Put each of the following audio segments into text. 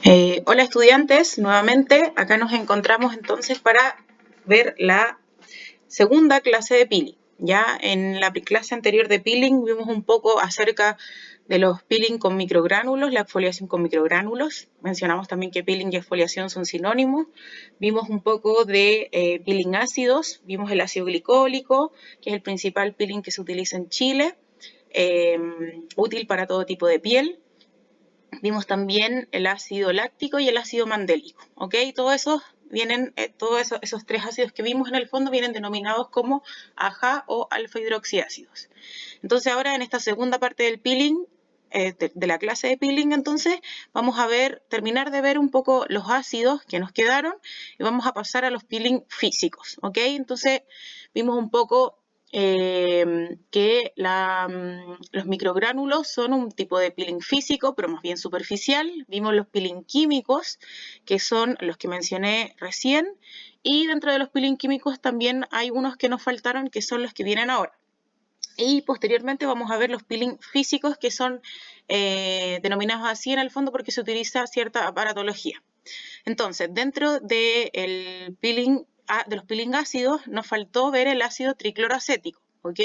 Hola estudiantes, nuevamente acá nos encontramos entonces para ver la segunda clase de peeling. Ya en la clase anterior de peeling vimos un poco acerca de los peeling con microgránulos, la exfoliación con microgránulos. Mencionamos también que peeling y exfoliación son sinónimos. Vimos un poco de peeling ácidos, vimos el ácido glicólico, que es el principal peeling que se utiliza en Chile, útil para todo tipo de piel. Vimos también el ácido láctico y el ácido mandélico, ¿ok? Todos esos tres ácidos que vimos en el fondo vienen denominados como AHA o alfa hidroxiácidos. Entonces ahora en esta segunda parte del peeling, de la clase de peeling, entonces vamos a terminar de ver un poco los ácidos que nos quedaron y vamos a pasar a los peeling físicos, ¿ok? Entonces vimos un poco que los microgránulos son un tipo de peeling físico, pero más bien superficial. Vimos los peeling químicos, que son los que mencioné recién, y dentro de los peeling químicos también hay unos que nos faltaron, que son los que vienen ahora. Y posteriormente vamos a ver los peeling físicos, que son denominados así en el fondo porque se utiliza cierta aparatología. Entonces, dentro de los peeling ácidos, nos faltó ver el ácido tricloroacético, ¿ok?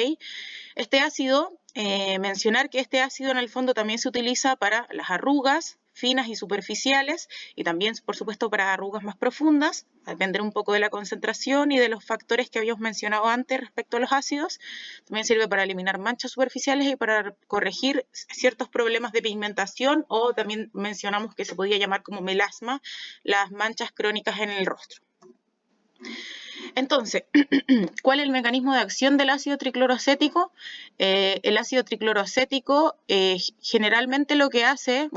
Este ácido, mencionar que este ácido en el fondo también se utiliza para las arrugas finas y superficiales y también, por supuesto, para arrugas más profundas. Va a depender un poco de la concentración y de los factores que habíamos mencionado antes respecto a los ácidos. También sirve para eliminar manchas superficiales y para corregir ciertos problemas de pigmentación, o también mencionamos que se podía llamar como melasma, las manchas crónicas en el rostro. Entonces, ¿cuál es el mecanismo de acción del ácido tricloroacético? El ácido tricloroacético generalmente lo que hacen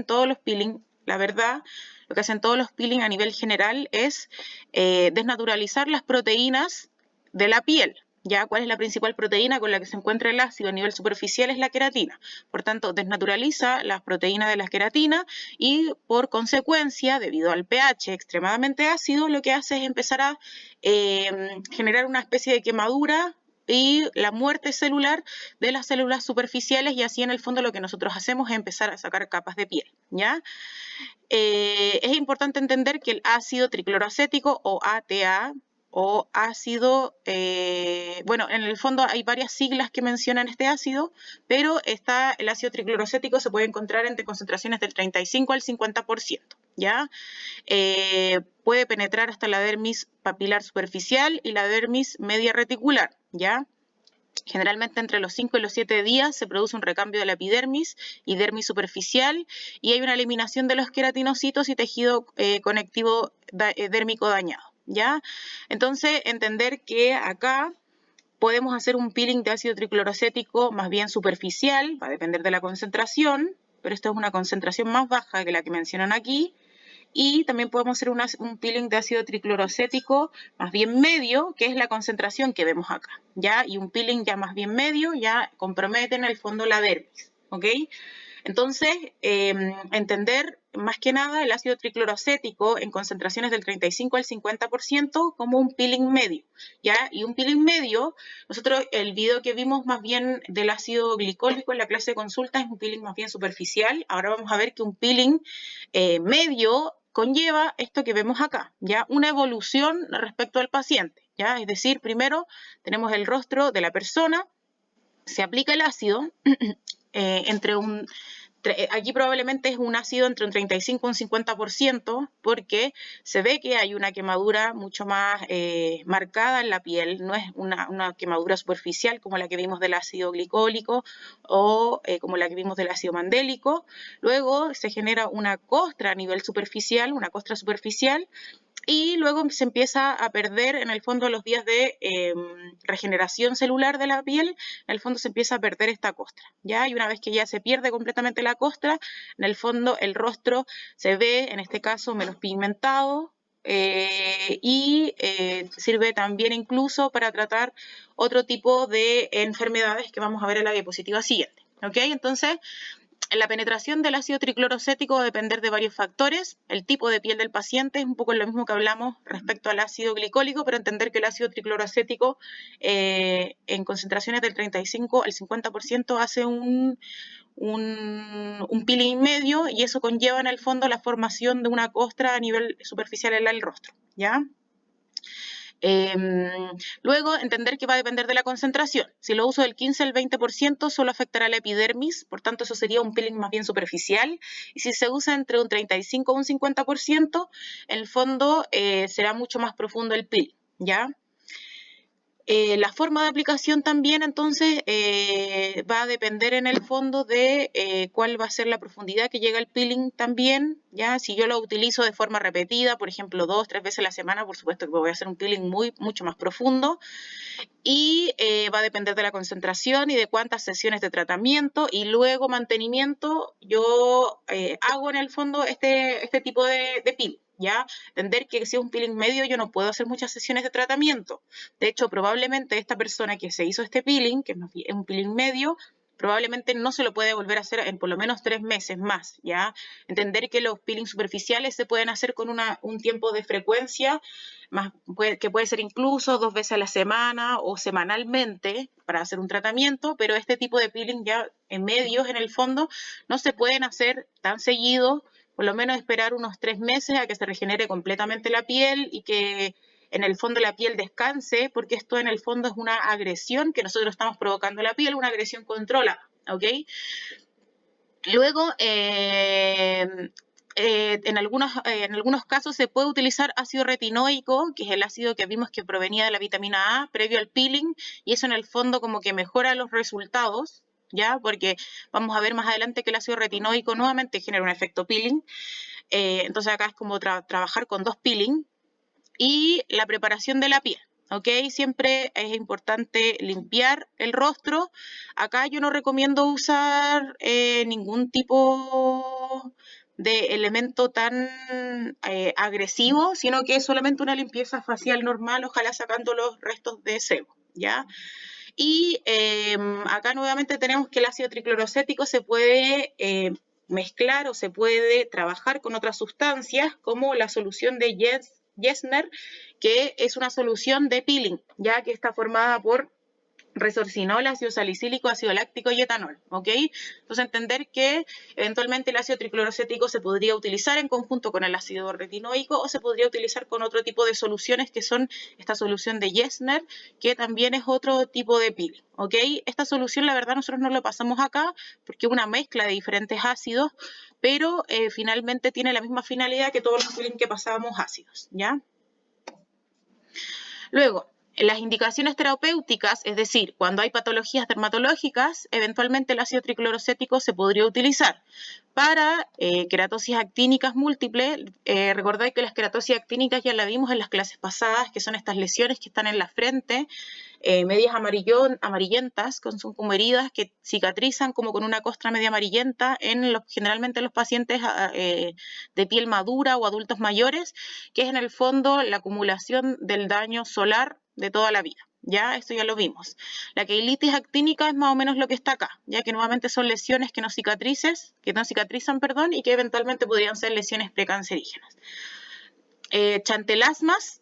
todos los peeling, la verdad, lo que hacen todos los peeling a nivel general es desnaturalizar las proteínas de la piel. ¿Ya? ¿Cuál es la principal proteína con la que se encuentra el ácido a nivel superficial? Es la queratina. Por tanto, desnaturaliza las proteínas de la queratina y, por consecuencia, debido al pH extremadamente ácido, lo que hace es empezar a generar una especie de quemadura y la muerte celular de las células superficiales, y así en el fondo lo que nosotros hacemos es empezar a sacar capas de piel, ¿ya? Es importante entender que el ácido tricloroacético o ATA o ácido, en el fondo hay varias siglas que mencionan este ácido, pero el ácido tricloroacético se puede encontrar entre concentraciones del 35 al 50%, ¿ya? Puede penetrar hasta la dermis papilar superficial y la dermis media reticular, ¿ya? Generalmente entre los 5 y los 7 días se produce un recambio de la epidermis y dermis superficial, y hay una eliminación de los queratinocitos y tejido conectivo dérmico dañado, ¿ya? Entonces, entender que acá podemos hacer un peeling de ácido tricloroacético más bien superficial, va a depender de la concentración, pero esta es una concentración más baja que la que mencionan aquí. Y también podemos hacer un peeling de ácido tricloroacético más bien medio, que es la concentración que vemos acá, ¿ya? Y un peeling ya más bien medio ya compromete en el fondo la dermis, ¿ok? Entonces, entender más que nada el ácido tricloroacético en concentraciones del 35 al 50% como un peeling medio, ¿ya? Y un peeling medio, nosotros el video que vimos más bien del ácido glicólico en la clase de consulta es un peeling más bien superficial. Ahora vamos a ver que un peeling medio conlleva esto que vemos acá, ¿ya? Una evolución respecto al paciente, ¿ya? Es decir, primero tenemos el rostro de la persona, se aplica el ácido aquí probablemente es un ácido entre un 35 y un 50%, porque se ve que hay una quemadura mucho más marcada en la piel, no es una quemadura superficial como la que vimos del ácido glicólico o como la que vimos del ácido mandélico. Luego se genera una costra a nivel superficial, una costra superficial, y luego se empieza a perder en el fondo los días de regeneración celular de la piel, en el fondo se empieza a perder esta costra, ¿ya? Y una vez que ya se pierde completamente la costra, en el fondo el rostro se ve, en este caso, menos pigmentado, y sirve también incluso para tratar otro tipo de enfermedades que vamos a ver en la diapositiva siguiente, ¿ok? Entonces, La penetración del ácido triclorocético va a depender de varios factores. El tipo de piel del paciente es un poco lo mismo que hablamos respecto al ácido glicólico, pero entender que el ácido triclorocético en concentraciones del 35 al 50% hace un peeling medio, y eso conlleva en el fondo la formación de una costra a nivel superficial en el rostro, ¿ya? Luego, entender que va a depender de la concentración. Si lo uso del 15 al 20%, solo afectará la epidermis, por tanto, eso sería un peeling más bien superficial. Y si se usa entre un 35 o un 50%, en el fondo será mucho más profundo el peeling, ¿ya? La forma de aplicación también, entonces, va a depender en el fondo de cuál va a ser la profundidad que llega el peeling también, ¿ya? Si yo lo utilizo de forma repetida, por ejemplo, 2 o 3 veces a la semana, por supuesto que voy a hacer un peeling mucho más profundo. Y va a depender de la concentración y de cuántas sesiones de tratamiento y luego mantenimiento yo hago en el fondo este tipo de peeling, ¿ya? Entender que si es un peeling medio yo no puedo hacer muchas sesiones de tratamiento. De hecho, probablemente esta persona que se hizo este peeling, que es un peeling medio, probablemente no se lo puede volver a hacer en por lo menos 3 meses más, ¿ya? Entender que los peelings superficiales se pueden hacer con un tiempo de frecuencia más, que puede ser incluso 2 veces a la semana o semanalmente para hacer un tratamiento, pero este tipo de peeling ya en medios, en el fondo, no se pueden hacer tan seguido, por lo menos esperar unos 3 meses a que se regenere completamente la piel y que en el fondo la piel descanse, porque esto en el fondo es una agresión que nosotros estamos provocando a la piel, una agresión controlada, ¿ok? Luego, en algunos casos se puede utilizar ácido retinoico, que es el ácido que vimos que provenía de la vitamina A previo al peeling, y eso en el fondo como que mejora los resultados, ¿ya? Porque vamos a ver más adelante que el ácido retinoico nuevamente genera un efecto peeling. Entonces acá es como trabajar con 2 peeling. Y la preparación de la piel, ¿ok? Siempre es importante limpiar el rostro. Acá yo no recomiendo usar ningún tipo de elemento tan agresivo, sino que es solamente una limpieza facial normal, ojalá sacando los restos de sebo, ¿ya? Y acá nuevamente tenemos que el ácido triclorocético se puede mezclar o se puede trabajar con otras sustancias como la solución de Jessner, que es una solución de peeling, ya que está formada por resorcinol, ácido salicílico, ácido láctico y etanol, ¿ok? Entonces entender que eventualmente el ácido triclorocético se podría utilizar en conjunto con el ácido retinoico o se podría utilizar con otro tipo de soluciones que son esta solución de Jessner, que también es otro tipo de peeling, ¿ok? Esta solución la verdad nosotros no la pasamos acá porque es una mezcla de diferentes ácidos, pero finalmente tiene la misma finalidad que todos los peeling que pasábamos ácidos, ¿ya? Luego, las indicaciones terapéuticas, es decir, cuando hay patologías dermatológicas, eventualmente el ácido triclorocético se podría utilizar. Para queratosis actínicas múltiples, recordad que las queratosis actínicas ya la vimos en las clases pasadas, que son estas lesiones que están en la frente, medias amarillentas, son como heridas que cicatrizan como con una costra media amarillenta, generalmente en los pacientes de piel madura o adultos mayores, que es en el fondo la acumulación del daño solar de toda la vida. Ya, esto ya lo vimos. La queilitis actínica es más o menos lo que está acá, ya que nuevamente son lesiones que no cicatrizan, y que eventualmente podrían ser lesiones precancerígenas. Chantelasmas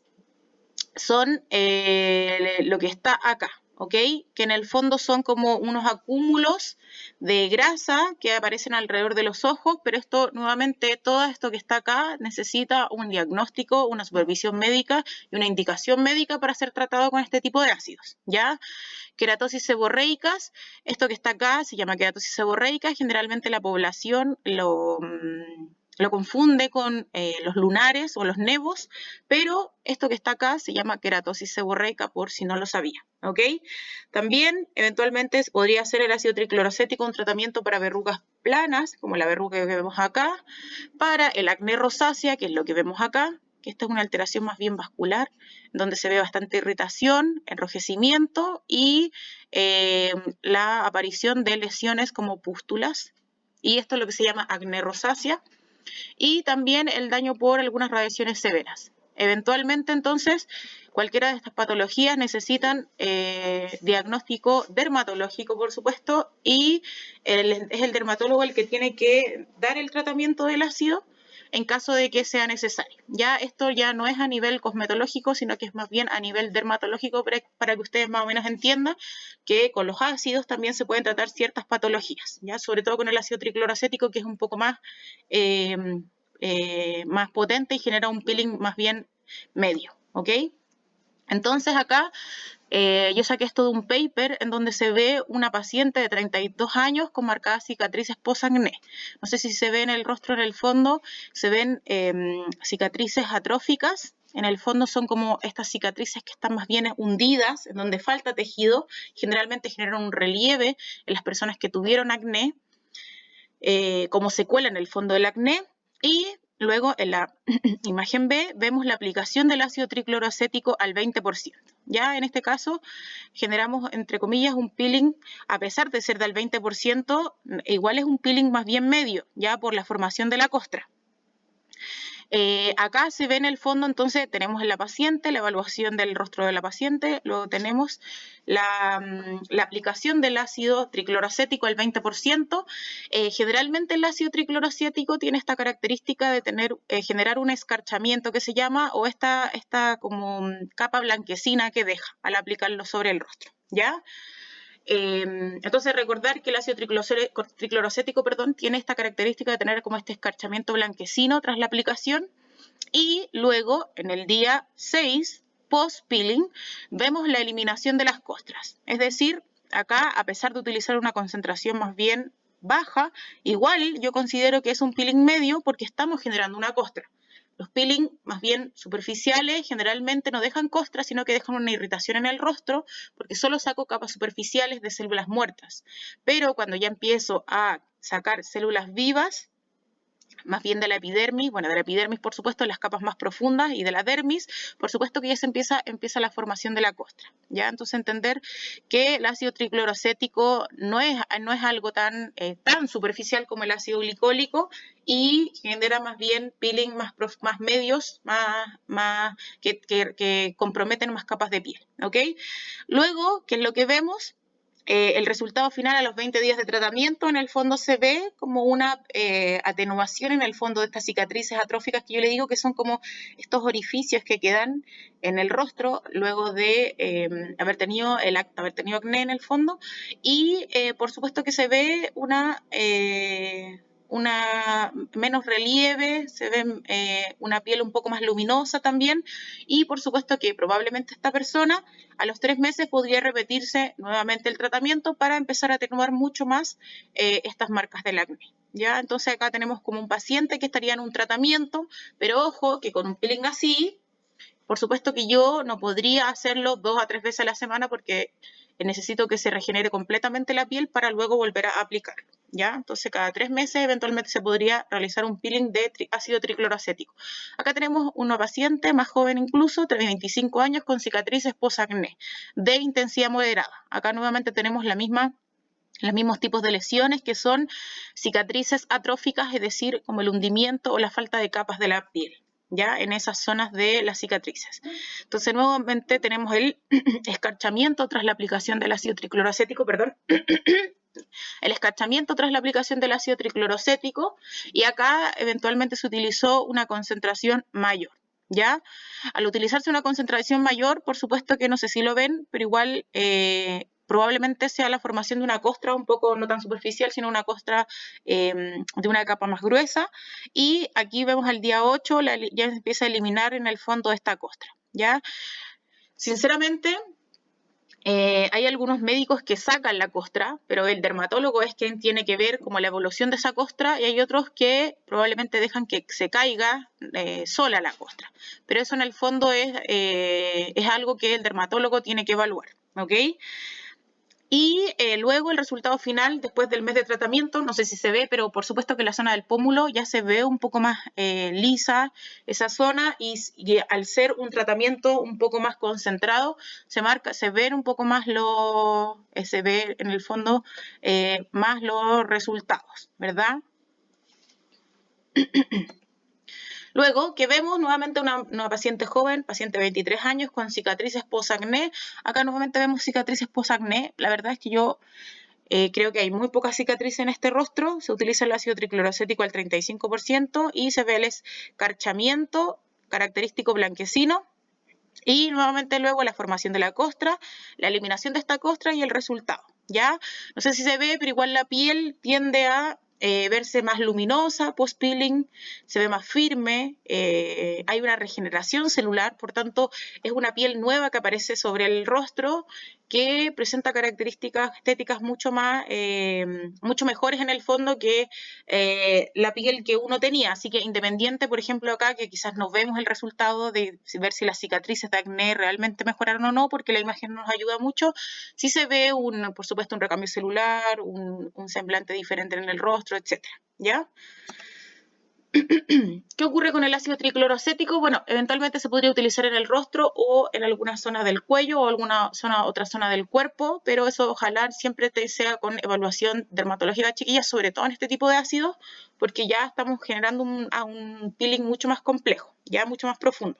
son lo que está acá, ¿ok? Que en el fondo son como unos acúmulos de grasa que aparecen alrededor de los ojos, pero esto, nuevamente, todo esto que está acá necesita un diagnóstico, una supervisión médica y una indicación médica para ser tratado con este tipo de ácidos, ¿ya? Queratosis seborreicas, esto que está acá se llama queratosis seborreica, generalmente la población lo confunde con los lunares o los nevos, pero esto que está acá se llama queratosis seborreica por si no lo sabía, ¿ok? También eventualmente podría ser el ácido triclorocético un tratamiento para verrugas planas, como la verruga que vemos acá, para el acné rosácea, que es lo que vemos acá, que esta es una alteración más bien vascular, donde se ve bastante irritación, enrojecimiento y la aparición de lesiones como pústulas, y esto es lo que se llama acné rosácea, y también el daño por algunas radiaciones severas. Eventualmente, entonces, cualquiera de estas patologías necesitan diagnóstico dermatológico, por supuesto, y es el dermatólogo el que tiene que dar el tratamiento del ácido en caso de que sea necesario. Ya esto ya no es a nivel cosmetológico, sino que es más bien a nivel dermatológico para que ustedes más o menos entiendan que con los ácidos también se pueden tratar ciertas patologías, ya sobre todo con el ácido tricloroacético, que es un poco más, más potente y genera un peeling más bien medio, ¿ok? Entonces acá yo saqué esto de un paper en donde se ve una paciente de 32 años con marcadas cicatrices post-acné. No sé si se ve en el rostro, en el fondo, se ven cicatrices atróficas. En el fondo son como estas cicatrices que están más bien hundidas, en donde falta tejido. Generalmente generan un relieve en las personas que tuvieron acné, como secuela en el fondo del acné. Y luego en la imagen B vemos la aplicación del ácido tricloroacético al 20%. Ya en este caso generamos, entre comillas, un peeling, a pesar de ser del 20%, igual es un peeling más bien medio, ya por la formación de la costra. Acá se ve en el fondo, entonces tenemos en la paciente la evaluación del rostro de la paciente, luego tenemos la aplicación del ácido tricloroacético al 20%. Generalmente el ácido tricloroacético tiene esta característica de generar un escarchamiento que se llama, o esta como capa blanquecina que deja al aplicarlo sobre el rostro, ¿ya? Entonces recordar que el ácido tricloroacético tiene esta característica de tener como este escarchamiento blanquecino tras la aplicación, y luego en el día 6 post-peeling vemos la eliminación de las costras, es decir, acá a pesar de utilizar una concentración más bien baja, igual yo considero que es un peeling medio porque estamos generando una costra. Los peeling más bien superficiales generalmente no dejan costra, sino que dejan una irritación en el rostro porque solo saco capas superficiales de células muertas. Pero cuando ya empiezo a sacar células vivas, más bien de la epidermis, bueno, de la epidermis por supuesto, de las capas más profundas, y de la dermis, por supuesto que ya se empieza la formación de la costra, ¿ya? Entonces entender que el ácido tricloroacético no es algo tan superficial como el ácido glicólico, y genera más bien peeling más medios, que comprometen más capas de piel, ¿ok? Luego, ¿qué es lo que vemos? El resultado final a los 20 días de tratamiento, en el fondo se ve como una atenuación en el fondo de estas cicatrices atróficas que yo le digo que son como estos orificios que quedan en el rostro luego de haber tenido acné en el fondo, y por supuesto que se ve una menos relieve, se ve una piel un poco más luminosa también, y por supuesto que probablemente esta persona a los 3 meses podría repetirse nuevamente el tratamiento para empezar a atenuar mucho más estas marcas del acné, ¿ya? Entonces acá tenemos como un paciente que estaría en un tratamiento, pero ojo que con un peeling así, por supuesto que yo no podría hacerlo 2 a 3 veces a la semana porque necesito que se regenere completamente la piel para luego volver a aplicarlo, ¿ya? Entonces cada 3 meses eventualmente se podría realizar un peeling de ácido tricloroacético. Acá tenemos una paciente más joven incluso, de 25 años, con cicatrices post-acné de intensidad moderada. Acá nuevamente tenemos los mismos tipos de lesiones, que son cicatrices atróficas, es decir, como el hundimiento o la falta de capas de la piel, ya en esas zonas de las cicatrices. Entonces nuevamente tenemos el escarchamiento tras la aplicación del ácido tricloroacético, el escarchamiento tras la aplicación del ácido tricloroacético, y acá eventualmente se utilizó una concentración mayor, ¿ya? Al utilizarse una concentración mayor, por supuesto que no sé si lo ven, pero igual probablemente sea la formación de una costra un poco no tan superficial, sino una costra de una capa más gruesa, y aquí vemos al día 8 ya empieza a eliminar en el fondo esta costra, ¿ya? Sinceramente, hay algunos médicos que sacan la costra, pero el dermatólogo es quien tiene que ver como la evolución de esa costra, y hay otros que probablemente dejan que se caiga sola la costra. Pero eso en el fondo es algo que el dermatólogo tiene que evaluar, ¿ok? Y luego el resultado final, después del mes de tratamiento, no sé si se ve, pero por supuesto que la zona del pómulo ya se ve un poco más lisa esa zona, y al ser un tratamiento un poco más concentrado, se ven un poco más se ve en el fondo más los resultados, ¿verdad? Luego que vemos nuevamente una paciente joven, paciente de 23 años con cicatrices post-acné. Acá nuevamente vemos cicatrices post-acné. La verdad es que yo creo que hay muy pocas cicatrices en este rostro. Se utiliza el ácido tricloroacético al 35% y se ve el escarchamiento característico blanquecino. Y nuevamente luego la formación de la costra, la eliminación de esta costra y el resultado, ¿ya? No sé si se ve, pero igual la piel tiende a verse más luminosa post-peeling, se ve más firme, hay una regeneración celular, por tanto es una piel nueva que aparece sobre el rostro que presenta características estéticas mucho mejores en el fondo que la piel que uno tenía. Así que independiente, por ejemplo, acá que quizás no vemos el resultado de ver si las cicatrices de acné realmente mejoraron o no, porque la imagen nos ayuda mucho, sí se ve, por supuesto, un recambio celular, un semblante diferente en el rostro, etcétera, ¿ya? ¿Qué ocurre con el ácido tricloroacético? Bueno, eventualmente se podría utilizar en el rostro o en alguna zona del cuello o otra zona del cuerpo, pero eso ojalá siempre sea con evaluación dermatológica, chiquillas, sobre todo en este tipo de ácidos, porque ya estamos generando un peeling mucho más complejo, ya mucho más profundo.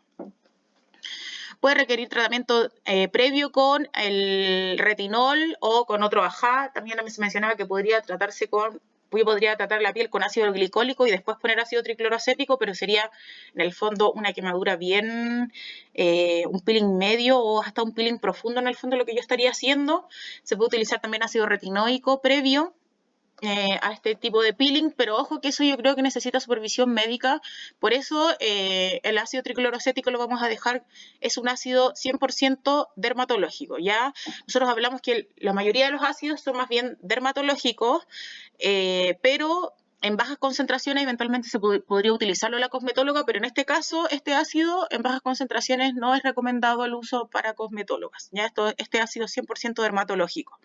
Puede requerir tratamiento previo con el retinol o con otro AHA. También se mencionaba que podría tratar la piel con ácido glicólico y después poner ácido tricloroacético, pero sería en el fondo una quemadura bien, un peeling medio o hasta un peeling profundo en el fondo lo que yo estaría haciendo. Se puede utilizar también ácido retinoico previo a este tipo de peeling, pero ojo que eso yo creo que necesita supervisión médica, por eso el ácido tricloroacético lo vamos a dejar, es un ácido 100% dermatológico, ¿ya? Nosotros hablamos que la mayoría de los ácidos son más bien dermatológicos, pero en bajas concentraciones eventualmente se podría utilizarlo en la cosmetóloga, pero en este caso, este ácido en bajas concentraciones no es recomendado el uso para cosmetólogas, ¿ya? Este ácido es 100% dermatológico.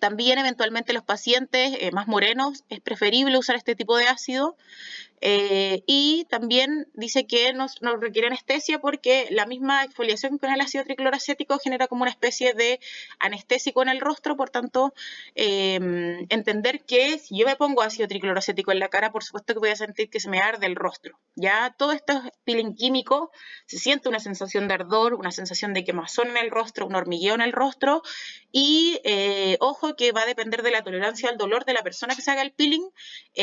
También eventualmente los pacientes más morenos es preferible usar este tipo de ácido y también dice que no requiere anestesia porque la misma exfoliación con el ácido tricloroacético genera como una especie de anestésico en el rostro, por tanto entender que si yo me pongo ácido tricloroacético en la cara, por supuesto que voy a sentir que se me arde el rostro. Ya todo esto es peeling químico, se siente una sensación de ardor, una sensación de quemazón en el rostro, un hormigueo en el rostro y ojo que va a depender de la tolerancia al dolor de la persona que se haga el peeling,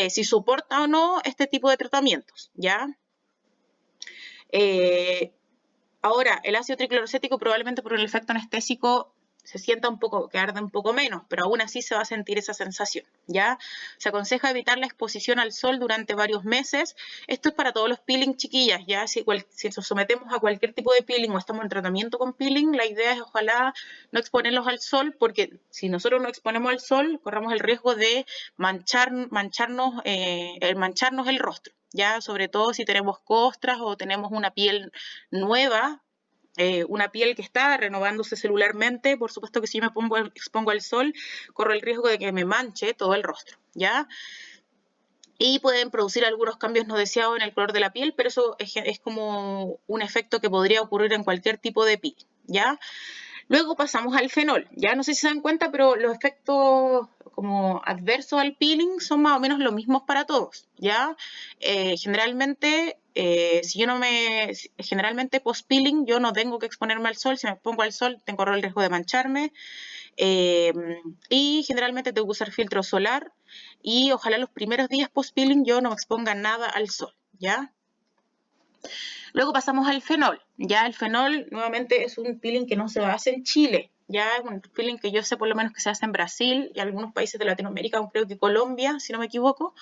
si soporta o no este tipo de tratamientos, ¿ya? Ahora, el ácido tricloroacético probablemente por el efecto anestésico se sienta un poco, que arde un poco menos, pero aún así se va a sentir esa sensación, ¿ya? Se aconseja evitar la exposición al sol durante varios meses. Esto es para todos los peeling, chiquillas, ¿ya? Si nos sometemos a cualquier tipo de peeling o estamos en tratamiento con peeling, la idea es ojalá no exponerlos al sol, porque si nosotros nos exponemos al sol, corremos el riesgo de mancharnos el rostro, ¿ya? Sobre todo si tenemos costras o tenemos una piel nueva, una piel que está renovándose celularmente, por supuesto que si yo me expongo al sol, corro el riesgo de que me manche todo el rostro, ¿ya? Y pueden producir algunos cambios no deseados en el color de la piel, pero eso es como un efecto que podría ocurrir en cualquier tipo de piel, ¿ya? Luego pasamos al fenol, ya no sé si se dan cuenta, pero los efectos como adversos al peeling son más o menos los mismos para todos, ¿ya? Generalmente, generalmente post-peeling yo no tengo que exponerme al sol, si me pongo al sol tengo el riesgo de mancharme, y generalmente tengo que usar filtro solar y ojalá los primeros días post-peeling yo no me exponga nada al sol, ¿ya? Luego pasamos al fenol. Ya el fenol nuevamente es un peeling que no se hace en Chile. Ya es un peeling que yo sé por lo menos que se hace en Brasil y algunos países de Latinoamérica, creo que Colombia, si no me equivoco.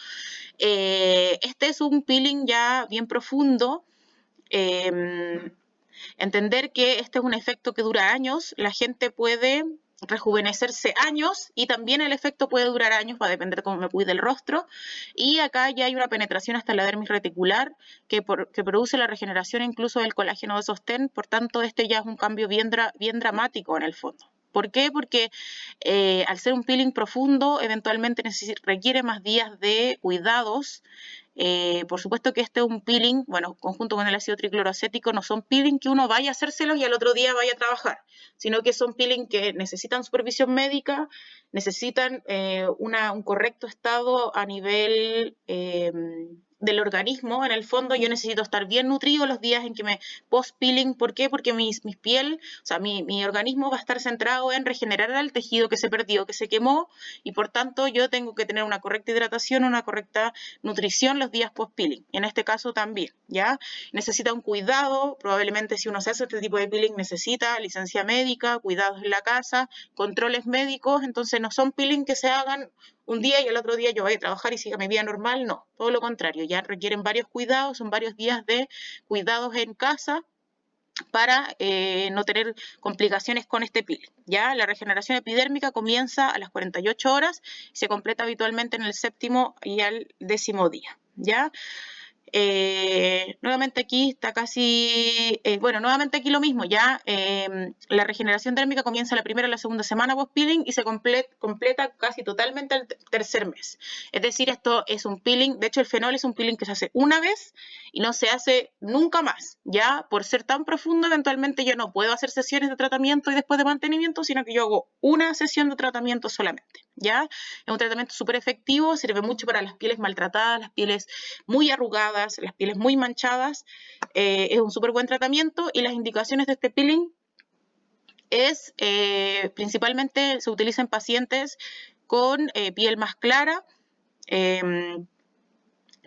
Este es un peeling ya bien profundo. Entender que este es un efecto que dura años. La gente puede rejuvenecerse años y también el efecto puede durar años, va a depender de cómo me cuide el rostro. Y acá ya hay una penetración hasta la dermis reticular que produce la regeneración incluso del colágeno de sostén, por tanto este ya es un cambio bien dramático en el fondo. ¿Por qué? Porque al ser un peeling profundo, eventualmente requiere más días de cuidados. Por supuesto que este es un peeling, bueno, conjunto con el ácido tricloroacético, no son peeling que uno vaya a hacérselos y al otro día vaya a trabajar, sino que son peeling que necesitan supervisión médica, necesitan un correcto estado a nivel del organismo. En el fondo yo necesito estar bien nutrido los días en que me post-peeling. ¿Por qué? Porque mi piel, o sea, mi organismo va a estar centrado en regenerar el tejido que se perdió, que se quemó, y por tanto yo tengo que tener una correcta hidratación, una correcta nutrición los días post-peeling. En este caso también, ¿ya? Necesita un cuidado, probablemente si uno se hace este tipo de peeling necesita licencia médica, cuidados en la casa, controles médicos. Entonces no son peeling que se hagan un día y al otro día yo voy a trabajar y siga mi vida normal, no, todo lo contrario, ya requieren varios cuidados, son varios días de cuidados en casa para no tener complicaciones con este peeling. ¿Ya? La regeneración epidérmica comienza a las 48 horas y se completa habitualmente en el 7º y al 10º día. ¿Ya? Nuevamente aquí está casi, nuevamente aquí lo mismo, ya la regeneración térmica comienza la primera o la segunda semana post-peeling y se completa casi totalmente el tercer mes. Es decir, esto es un peeling, de hecho el fenol es un peeling que se hace una vez y no se hace nunca más, ya por ser tan profundo eventualmente yo no puedo hacer sesiones de tratamiento y después de mantenimiento, sino que yo hago una sesión de tratamiento solamente, ya es un tratamiento súper efectivo, sirve mucho para las pieles maltratadas, las pieles muy arrugadas, las pieles muy manchadas, es un súper buen tratamiento y las indicaciones de este peeling es principalmente se utiliza en pacientes con piel más clara.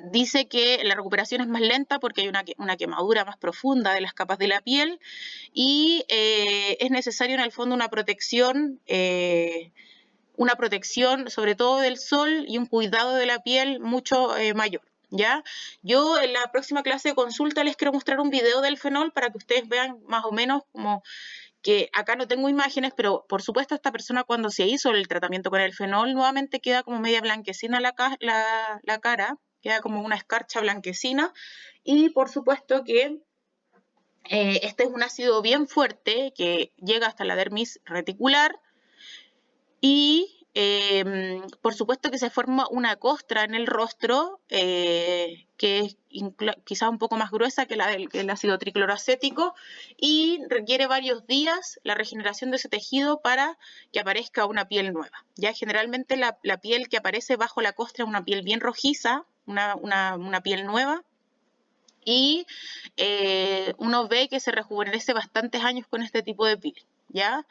Dice que la recuperación es más lenta porque hay una quemadura más profunda de las capas de la piel y es necesario en el fondo una protección sobre todo del sol y un cuidado de la piel mucho mayor. ¿Ya? Yo en la próxima clase de consulta les quiero mostrar un video del fenol para que ustedes vean más o menos como que acá no tengo imágenes, pero por supuesto esta persona cuando se hizo el tratamiento con el fenol nuevamente queda como media blanquecina la cara, queda como una escarcha blanquecina y por supuesto que este es un ácido bien fuerte que llega hasta la dermis reticular y por supuesto que se forma una costra en el rostro que es quizás un poco más gruesa que el ácido tricloroacético y requiere varios días la regeneración de ese tejido para que aparezca una piel nueva. Ya generalmente la piel que aparece bajo la costra es una piel bien rojiza, una piel nueva. Y uno ve que se rejuvenece bastantes años con este tipo de peeling, ¿ya?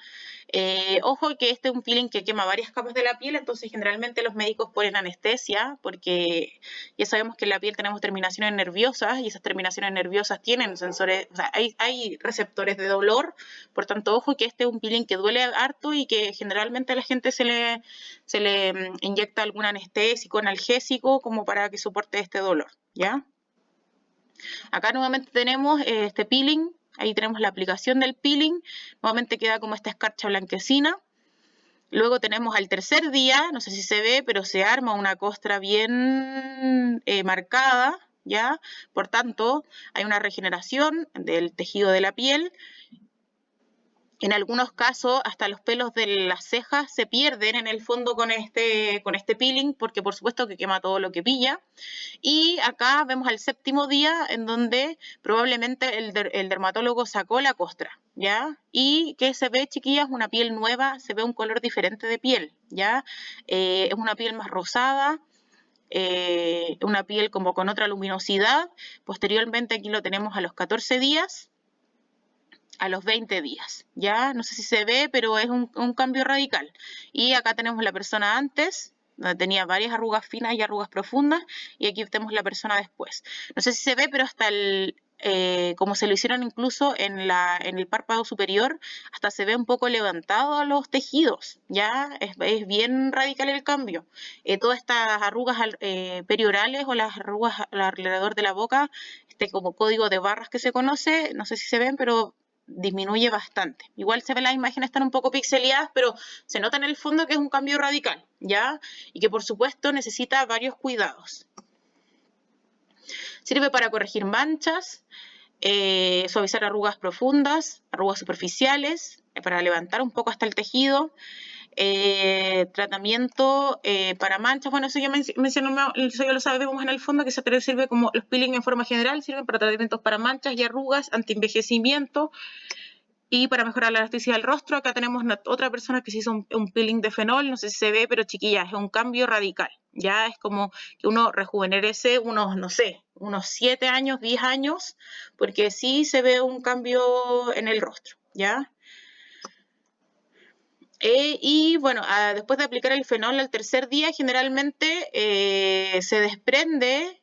Ojo que este es un peeling que quema varias capas de la piel, entonces generalmente los médicos ponen anestesia porque ya sabemos que en la piel tenemos terminaciones nerviosas y esas terminaciones nerviosas tienen sensores, o sea, hay receptores de dolor, por tanto, ojo que este es un peeling que duele harto y que generalmente a la gente se le inyecta algún anestésico, analgésico, como para que soporte este dolor, ¿ya? Acá nuevamente tenemos este peeling, ahí tenemos la aplicación del peeling, nuevamente queda como esta escarcha blanquecina. Luego tenemos al tercer día, no sé si se ve, pero se arma una costra bien marcada, ¿ya? Por tanto, hay una regeneración del tejido de la piel. En algunos casos, hasta los pelos de las cejas se pierden en el fondo con este peeling, porque por supuesto que quema todo lo que pilla. Y acá vemos al 7º día en donde probablemente el dermatólogo sacó la costra, ¿ya? Y que se ve, chiquillas, una piel nueva, se ve un color diferente de piel, ¿ya? Es una piel más rosada, una piel como con otra luminosidad. Posteriormente aquí lo tenemos a los 14 días. A los 20 días, ¿ya? No sé si se ve, pero es un cambio radical. Y acá tenemos la persona antes, donde tenía varias arrugas finas y arrugas profundas, y aquí tenemos la persona después. No sé si se ve, pero hasta como se lo hicieron incluso en el párpado superior, hasta se ve un poco levantado a los tejidos, ¿ya? Es bien radical el cambio. Todas estas arrugas periorales o las arrugas alrededor de la boca, este como código de barras que se conoce, no sé si se ven, pero disminuye bastante. Igual se ven las imágenes están un poco pixeleadas, pero se nota en el fondo que es un cambio radical, ¿ya? Y que por supuesto necesita varios cuidados. Sirve para corregir manchas, suavizar arrugas profundas, arrugas superficiales, para levantar un poco hasta el tejido. Tratamiento para manchas, bueno, eso ya mencionamos, eso ya lo sabemos en el fondo, que se sirve como los peeling en forma general, sirven para tratamientos para manchas y arrugas, antienvejecimiento, Y para mejorar la elasticidad del rostro, acá tenemos otra persona que se hizo un peeling de fenol, no sé si se ve, pero chiquilla, es un cambio radical. Ya es como que uno rejuvenece unos, no sé, unos 7 años, 10 años, porque sí se ve un cambio en el rostro, ¿ya? Y bueno, después de aplicar el fenol al tercer día, generalmente se desprende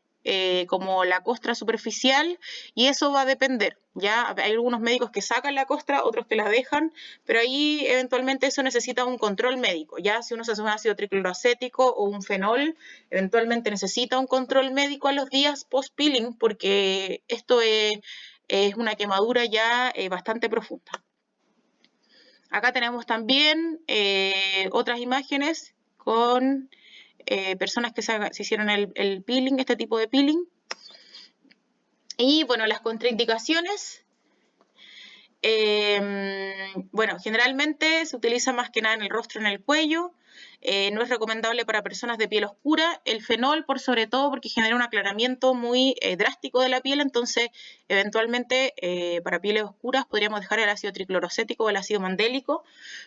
como la costra superficial y eso va a depender. Ya hay algunos médicos que sacan la costra, otros que la dejan, pero ahí eventualmente eso necesita un control médico. Ya si uno se hace un ácido tricloroacético o un fenol, eventualmente necesita un control médico a los días post-peeling porque esto es una quemadura ya bastante profunda. Acá tenemos también otras imágenes con personas que se hicieron el peeling, este tipo de peeling. Y bueno, las contraindicaciones. Bueno, generalmente se utiliza más que nada en el rostro, en el cuello. No es recomendable para personas de piel oscura. El fenol, por sobre todo, porque genera un aclaramiento muy drástico de la piel. Entonces, eventualmente, para pieles oscuras podríamos dejar el ácido triclorocético o el ácido mandélico.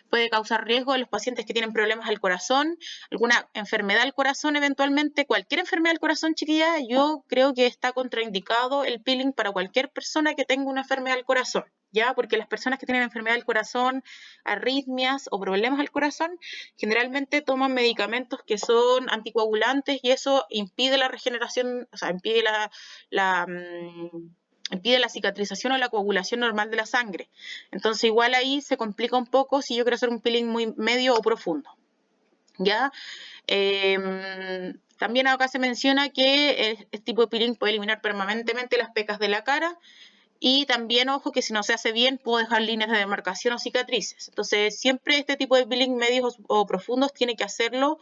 Puede causar riesgo a los pacientes que tienen problemas al corazón, alguna enfermedad al corazón eventualmente. Cualquier enfermedad al corazón, chiquilla, yo creo que está contraindicado el peeling para cualquier persona que tenga una enfermedad al corazón. ¿Ya? Porque las personas que tienen enfermedad del corazón, arritmias o problemas al corazón, generalmente toman medicamentos que son anticoagulantes y eso impide la regeneración, o sea, impide impide la cicatrización o la coagulación normal de la sangre. Entonces, igual ahí se complica un poco si yo quiero hacer un peeling muy medio o profundo. ¿Ya? También acá se menciona que este tipo de peeling puede eliminar permanentemente las pecas de la cara. Y también, ojo, que si no se hace bien, puedo dejar líneas de demarcación o cicatrices. Entonces, siempre este tipo de peeling medios o profundos tiene que hacerlo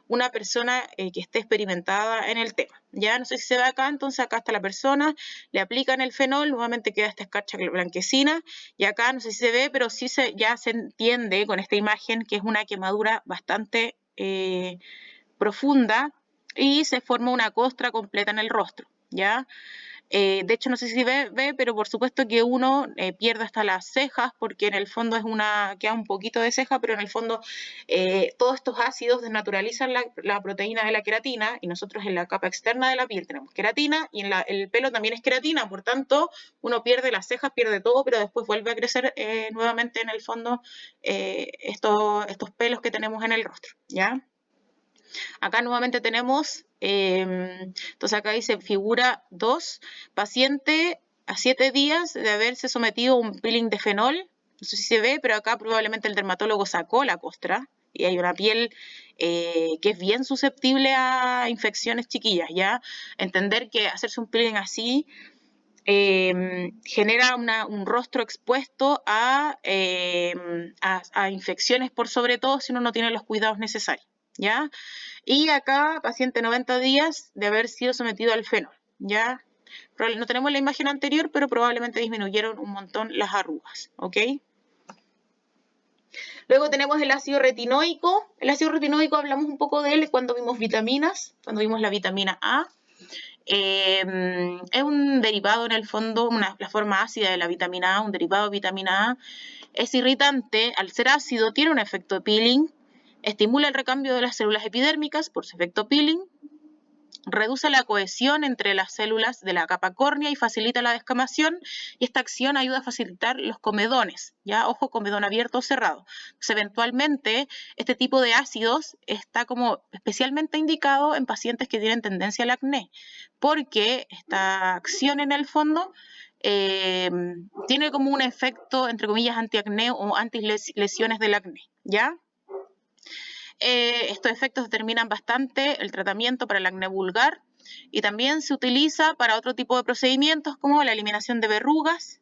una persona que esté experimentada en el tema. Ya no sé si se ve acá, entonces acá está la persona, le aplican el fenol, nuevamente queda esta escarcha blanquecina, y acá no sé si se ve, pero sí ya se entiende con esta imagen que es una quemadura bastante profunda y se forma una costra completa en el rostro, ¿ya? De hecho, no sé si ve, pero por supuesto que uno pierde hasta las cejas, porque en el fondo queda un poquito de ceja, pero en el fondo todos estos ácidos desnaturalizan la proteína de la queratina, y nosotros en la capa externa de la piel tenemos queratina, y en el pelo también es queratina, por tanto, uno pierde las cejas, pierde todo, pero después vuelve a crecer nuevamente en el fondo estos pelos que tenemos en el rostro, ¿ya? Acá nuevamente tenemos, entonces acá dice figura 2, paciente a 7 días de haberse sometido a un peeling de fenol, no sé si se ve, pero acá probablemente el dermatólogo sacó la costra y hay una piel que es bien susceptible a infecciones chiquillas, ¿ya? Entender que hacerse un peeling así genera un rostro expuesto a infecciones por sobre todo si uno no tiene los cuidados necesarios, ¿ya? Y acá, paciente 90 días de haber sido sometido al fenol, ¿ya? No tenemos la imagen anterior, pero probablemente disminuyeron un montón las arrugas, ¿ok? Luego tenemos el ácido retinoico. El ácido retinoico hablamos un poco de él cuando vimos vitaminas, cuando vimos la vitamina A. Es un derivado en el fondo, la forma ácida de la vitamina A, un derivado de vitamina A. Es irritante, al ser ácido tiene un efecto peeling, estimula el recambio de las células epidérmicas por su efecto peeling, reduce la cohesión entre las células de la capa córnea y facilita la descamación, y esta acción ayuda a facilitar los comedones, ya, ojo, comedón abierto o cerrado. Entonces, eventualmente, este tipo de ácidos está como especialmente indicado en pacientes que tienen tendencia al acné, porque esta acción en el fondo tiene como un efecto, entre comillas, antiacné o antilesiones del acné, ¿ya? Estos efectos determinan bastante el tratamiento para el acné vulgar y también se utiliza para otro tipo de procedimientos como la eliminación de verrugas,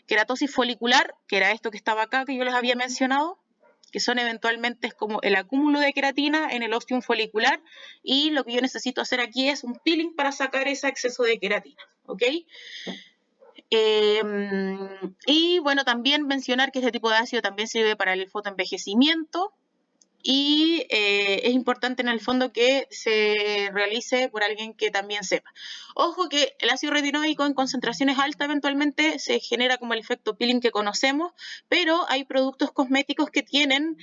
queratosis folicular, que era esto que estaba acá que yo les había mencionado, que son eventualmente como el acúmulo de queratina en el ostium folicular, y lo que yo necesito hacer aquí es un peeling para sacar ese exceso de queratina, ¿ok? Y bueno, también mencionar que este tipo de ácido también sirve para el fotoenvejecimiento, y es importante en el fondo que se realice por alguien que también sepa. Ojo que el ácido retinoico en concentraciones altas eventualmente se genera como el efecto peeling que conocemos, pero hay productos cosméticos que tienen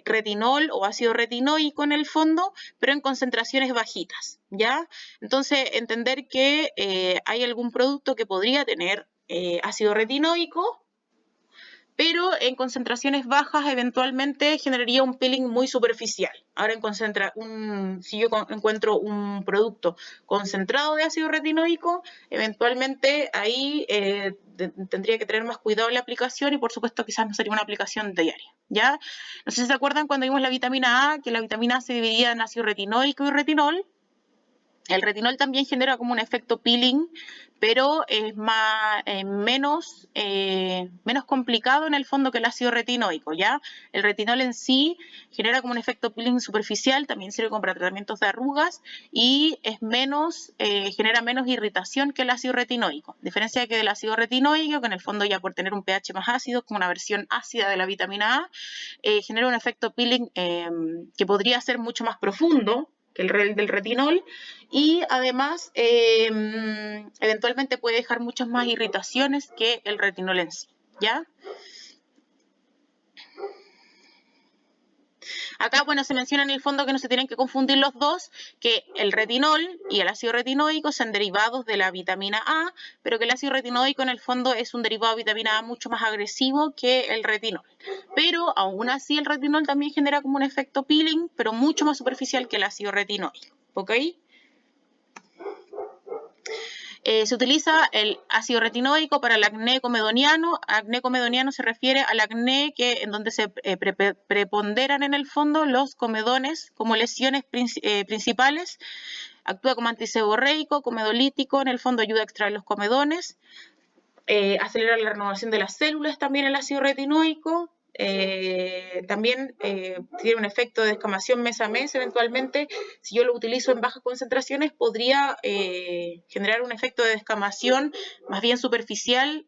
retinol o ácido retinoico en el fondo, pero en concentraciones bajitas, ¿ya? Entonces, entender que hay algún producto que podría tener ácido retinoico, pero en concentraciones bajas eventualmente generaría un peeling muy superficial. Ahora, si yo encuentro un producto concentrado de ácido retinoico, eventualmente ahí tendría que tener más cuidado en la aplicación y, por supuesto, quizás no sería una aplicación diaria, ¿ya? No sé si se acuerdan cuando vimos la vitamina A, que la vitamina A se dividía en ácido retinoico y retinol. El retinol también genera como un efecto peeling, pero es menos complicado en el fondo que el ácido retinoico, ¿ya? El retinol en sí genera como un efecto peeling superficial, también sirve como para tratamientos de arrugas y genera menos irritación que el ácido retinoico. A diferencia de que del ácido retinoico, que en el fondo ya por tener un pH más ácido, como una versión ácida de la vitamina A, genera un efecto peeling que podría ser mucho más profundo que el del retinol, y además eventualmente puede dejar muchas más irritaciones que el retinol en sí, ¿ya? Acá, bueno, se menciona en el fondo que no se tienen que confundir los dos, que el retinol y el ácido retinoico son derivados de la vitamina A, pero que el ácido retinoico en el fondo es un derivado de vitamina A mucho más agresivo que el retinol. Pero aún así el retinol también genera como un efecto peeling, pero mucho más superficial que el ácido retinoico, ¿ok? Se utiliza el ácido retinoico para el acné comedoniano. Acné comedoniano se refiere al acné en donde se preponderan en el fondo los comedones como lesiones principales. Actúa como antiseborreico, comedolítico, en el fondo ayuda a extraer los comedones. Acelera la renovación de las células también el ácido retinoico. También tiene un efecto de descamación mes a mes eventualmente. Si yo lo utilizo en bajas concentraciones podría generar un efecto de descamación más bien superficial.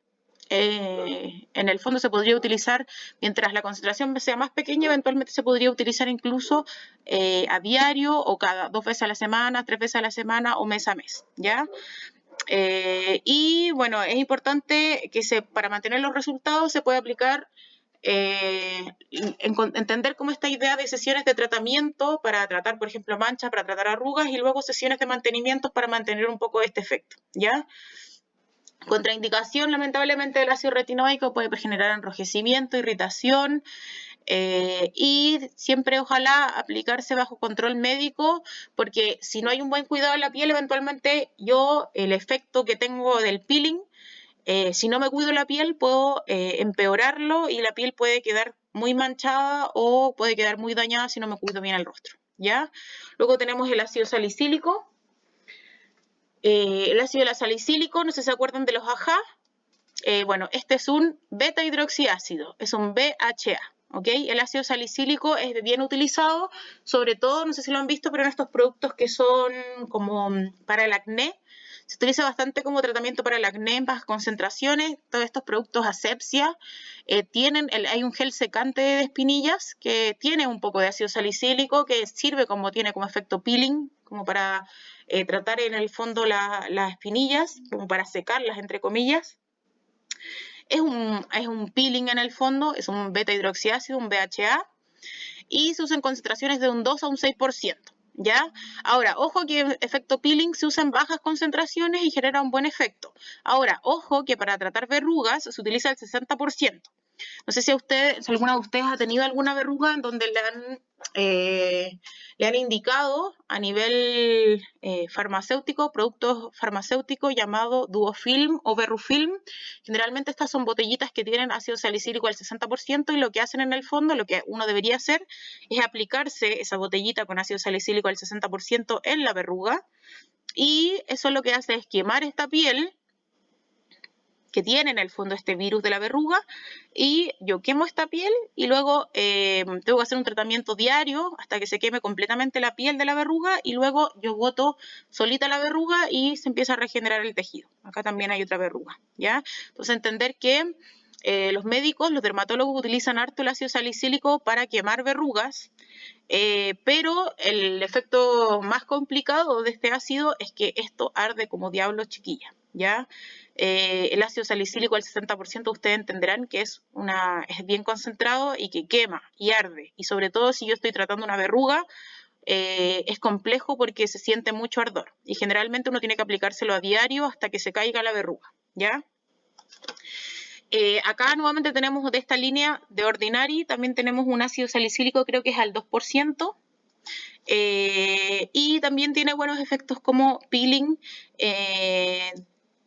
En el fondo se podría utilizar mientras la concentración sea más pequeña, eventualmente se podría utilizar incluso a diario o cada 2 veces a la semana, 3 veces a la semana o mes a mes, ¿ya? Y bueno, es importante que para mantener los resultados se puede aplicar, entender cómo esta idea de sesiones de tratamiento para tratar, por ejemplo, manchas, para tratar arrugas y luego sesiones de mantenimiento para mantener un poco este efecto, ¿ya? Contraindicación, lamentablemente, del ácido retinoico puede generar enrojecimiento, irritación, y siempre ojalá aplicarse bajo control médico, porque si no hay un buen cuidado de la piel, eventualmente el efecto que tengo del peeling, si no me cuido la piel, puedo empeorarlo y la piel puede quedar muy manchada o puede quedar muy dañada si no me cuido bien el rostro, ¿ya? Luego tenemos el ácido salicílico. El ácido salicílico, no sé si se acuerdan de los AHA. Bueno, este es un beta hidroxiácido, es un BHA. ¿Okay? El ácido salicílico es bien utilizado, sobre todo, no sé si lo han visto, pero en estos productos que son como para el acné, se utiliza bastante como tratamiento para el acné en bajas concentraciones. Todos estos productos asepsia hay un gel secante de espinillas que tiene un poco de ácido salicílico que tiene como efecto peeling, como para tratar en el fondo las espinillas, como para secarlas, entre comillas. Es un peeling en el fondo, es un beta hidroxiácido, un BHA, y se usa en concentraciones de un 2 a un 6%. ¿Ya? Ahora, ojo que el efecto peeling se usa en bajas concentraciones y genera un buen efecto. Ahora, ojo que para tratar verrugas se utiliza el 60%. No sé si alguna de ustedes ha tenido alguna verruga en donde le han indicado a nivel farmacéutico, productos farmacéuticos llamado Duofilm o Verrufilm. Generalmente estas son botellitas que tienen ácido salicílico al 60% y lo que hacen en el fondo, lo que uno debería hacer, es aplicarse esa botellita con ácido salicílico al 60% en la verruga, y eso lo que hace es quemar esta piel que tiene en el fondo este virus de la verruga, y yo quemo esta piel y luego tengo que hacer un tratamiento diario hasta que se queme completamente la piel de la verruga, y luego yo boto solita la verruga y se empieza a regenerar el tejido. Acá también hay otra verruga, ¿ya? Entonces entender que los médicos, los dermatólogos utilizan harto el ácido salicílico para quemar verrugas, pero el efecto más complicado de este ácido es que esto arde como diablo, chiquilla, ¿ya? El ácido salicílico al 60% ustedes entenderán que es bien concentrado y que quema y arde, y sobre todo si yo estoy tratando una verruga, es complejo porque se siente mucho ardor, y generalmente uno tiene que aplicárselo a diario hasta que se caiga la verruga, ¿ya? Acá nuevamente tenemos de esta línea de Ordinary, también tenemos un ácido salicílico, creo que es al 2%, y también tiene buenos efectos como peeling.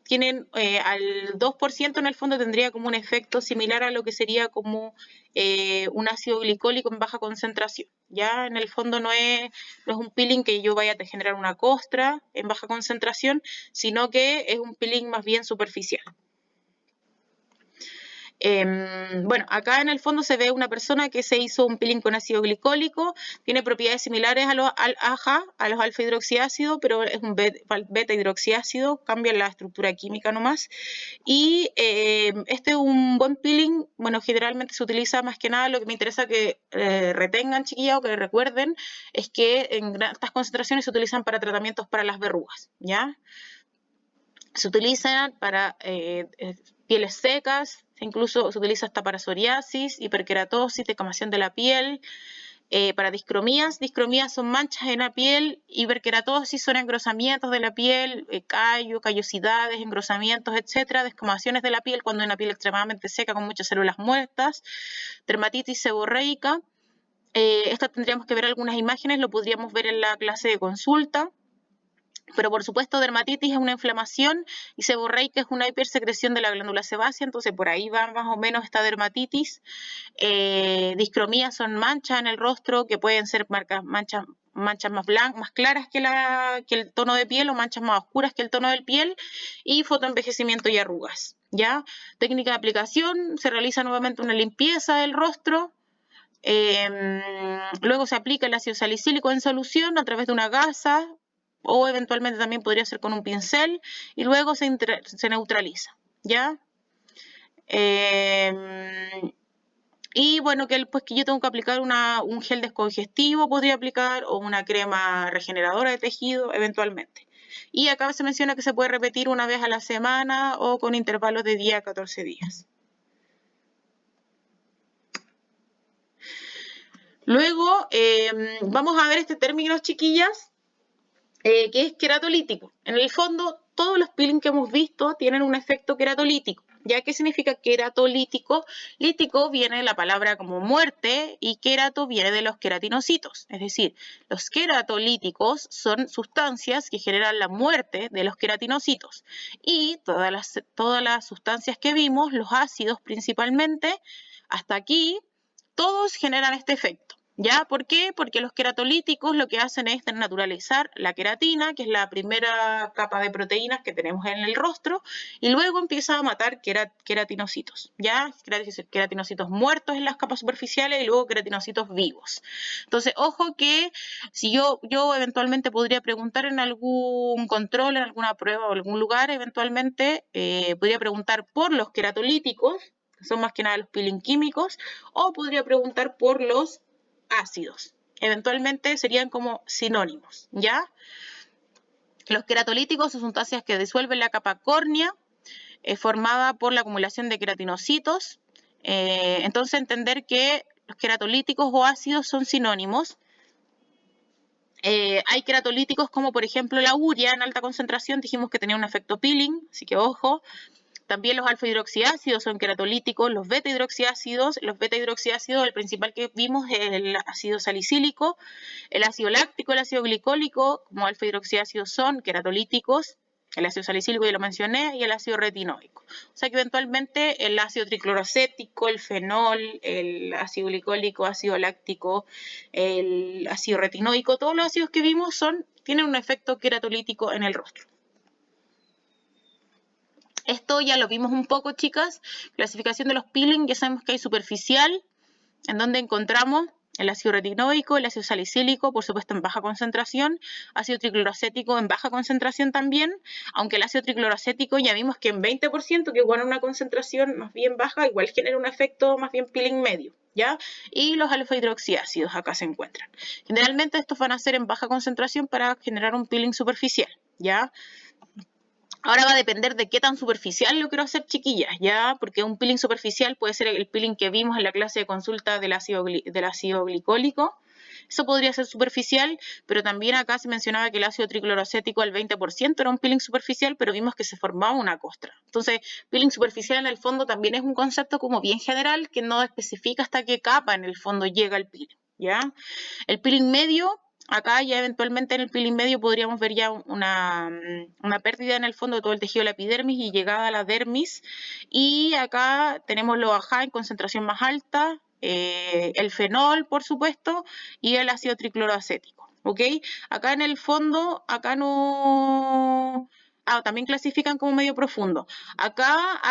Tienen al 2% en el fondo tendría como un efecto similar a lo que sería como un ácido glicólico en baja concentración. Ya en el fondo no es un peeling que yo vaya a generar una costra en baja concentración, sino que es un peeling más bien superficial. Bueno, acá en el fondo se ve una persona que se hizo un peeling con ácido glicólico, tiene propiedades similares a los alfa hidroxiácidos, pero es un beta hidroxiácido, cambia la estructura química nomás. Y este es un buen peeling, bueno, generalmente se utiliza más que nada, lo que me interesa que retengan, chiquillas, o que recuerden, es que en estas concentraciones se utilizan para tratamientos para las verrugas, ¿ya? Se utilizan para pieles secas, incluso se utiliza hasta para psoriasis, hiperkeratosis, descamación de la piel, para discromías. Discromías son manchas en la piel, hiperkeratosis son engrosamientos de la piel, callosidades, engrosamientos, etcétera, descamaciones de la piel cuando hay una piel extremadamente seca con muchas células muertas, dermatitis seborreica. Esta tendríamos que ver algunas imágenes, lo podríamos ver en la clase de consulta. Pero por supuesto dermatitis es una inflamación y seborreica es una hipersecreción de la glándula sebácea, entonces por ahí va más o menos esta dermatitis. Discromías son manchas en el rostro que pueden ser manchas más blancas, más claras que el tono de piel, o manchas más oscuras que el tono de piel, y fotoenvejecimiento y arrugas, ¿ya? Técnica de aplicación, se realiza nuevamente una limpieza del rostro. Luego se aplica el ácido salicílico en solución a través de una gasa, o eventualmente también podría ser con un pincel, y luego se neutraliza, ¿ya? Y bueno, que yo tengo que aplicar un gel descongestivo, podría aplicar, o una crema regeneradora de tejido, eventualmente. Y acá se menciona que se puede repetir una vez a la semana o con intervalos de 10 a 14 días. Luego, vamos a ver este término, chiquillas, que es queratolítico. En el fondo, todos los peelings que hemos visto tienen un efecto queratolítico. ¿Ya qué significa queratolítico? Lítico viene de la palabra como muerte, y querato viene de los queratinocitos. Es decir, los queratolíticos son sustancias que generan la muerte de los queratinocitos. Y todas las sustancias que vimos, los ácidos principalmente, hasta aquí, todos generan este efecto. ¿Ya? ¿Por qué? Porque los queratolíticos lo que hacen es desnaturalizar la queratina, que es la primera capa de proteínas que tenemos en el rostro, y luego empieza a matar queratinocitos, ¿ya? Queratinocitos muertos en las capas superficiales y luego queratinocitos vivos. Entonces, ojo que si yo eventualmente podría preguntar en algún control, en alguna prueba o algún lugar, eventualmente podría preguntar por los queratolíticos, que son más que nada los peeling químicos, o podría preguntar por los ácidos. Eventualmente serían como sinónimos, ¿ya? Los queratolíticos son sustancias que disuelven la capa córnea, formada por la acumulación de queratinocitos. Entonces, entender que los queratolíticos o ácidos son sinónimos. Hay queratolíticos como por ejemplo la urea en alta concentración, dijimos que tenía un efecto peeling, así que ojo. También los alfa-hidroxiácidos son queratolíticos, los beta-hidroxiácidos, el principal que vimos es el ácido salicílico, el ácido láctico, el ácido glicólico, como alfa-hidroxiácidos son queratolíticos, el ácido salicílico ya lo mencioné, y el ácido retinoico. O sea que eventualmente el ácido tricloracético, el fenol, el ácido glicólico, ácido láctico, el ácido retinoico, todos los ácidos que vimos tienen un efecto queratolítico en el rostro. Esto ya lo vimos un poco, chicas. Clasificación de los peeling, ya sabemos que hay superficial, en donde encontramos el ácido retinoico, el ácido salicílico, por supuesto en baja concentración, ácido tricloroacético en baja concentración también, aunque el ácido tricloroacético ya vimos que en 20%, que igual una concentración más bien baja, igual genera un efecto más bien peeling medio, ¿ya? Y los alfa-hidroxiácidos acá se encuentran. Generalmente estos van a ser en baja concentración para generar un peeling superficial, ¿ya? Ahora va a depender de qué tan superficial lo quiero hacer, chiquillas, ¿ya? Porque un peeling superficial puede ser el peeling que vimos en la clase de consulta del ácido glicólico. Eso podría ser superficial, pero también acá se mencionaba que el ácido tricloroacético al 20% era un peeling superficial, pero vimos que se formaba una costra. Entonces, peeling superficial en el fondo también es un concepto como bien general que no especifica hasta qué capa en el fondo llega el peeling, ¿ya? El peeling medio, acá ya eventualmente en el peeling medio podríamos ver ya una pérdida en el fondo de todo el tejido de la epidermis y llegada a la dermis. Y acá tenemos los AHA en concentración más alta, el fenol, por supuesto, y el ácido tricloroacético, ¿ok? Acá en el fondo, acá no... también clasifican como medio profundo. Acá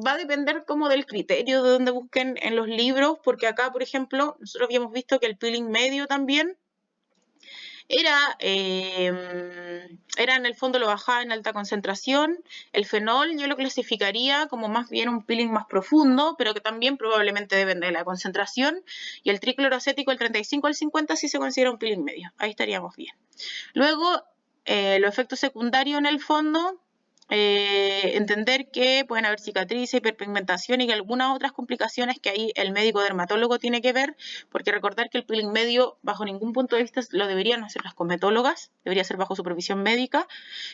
va a depender como del criterio de donde busquen en los libros, porque acá, por ejemplo, nosotros habíamos visto que el peeling medio también era en el fondo lo bajaba en alta concentración. El fenol yo lo clasificaría como más bien un peeling más profundo, pero que también probablemente depende de la concentración. Y el tricloroacético, el 35 al 50, sí se considera un peeling medio. Ahí estaríamos bien. Luego, los efectos secundarios en el fondo, entender que pueden haber cicatrices, hiperpigmentación y que algunas otras complicaciones que ahí el médico dermatólogo tiene que ver, porque recordar que el peeling medio bajo ningún punto de vista lo deberían hacer las cosmetólogas, debería ser bajo supervisión médica.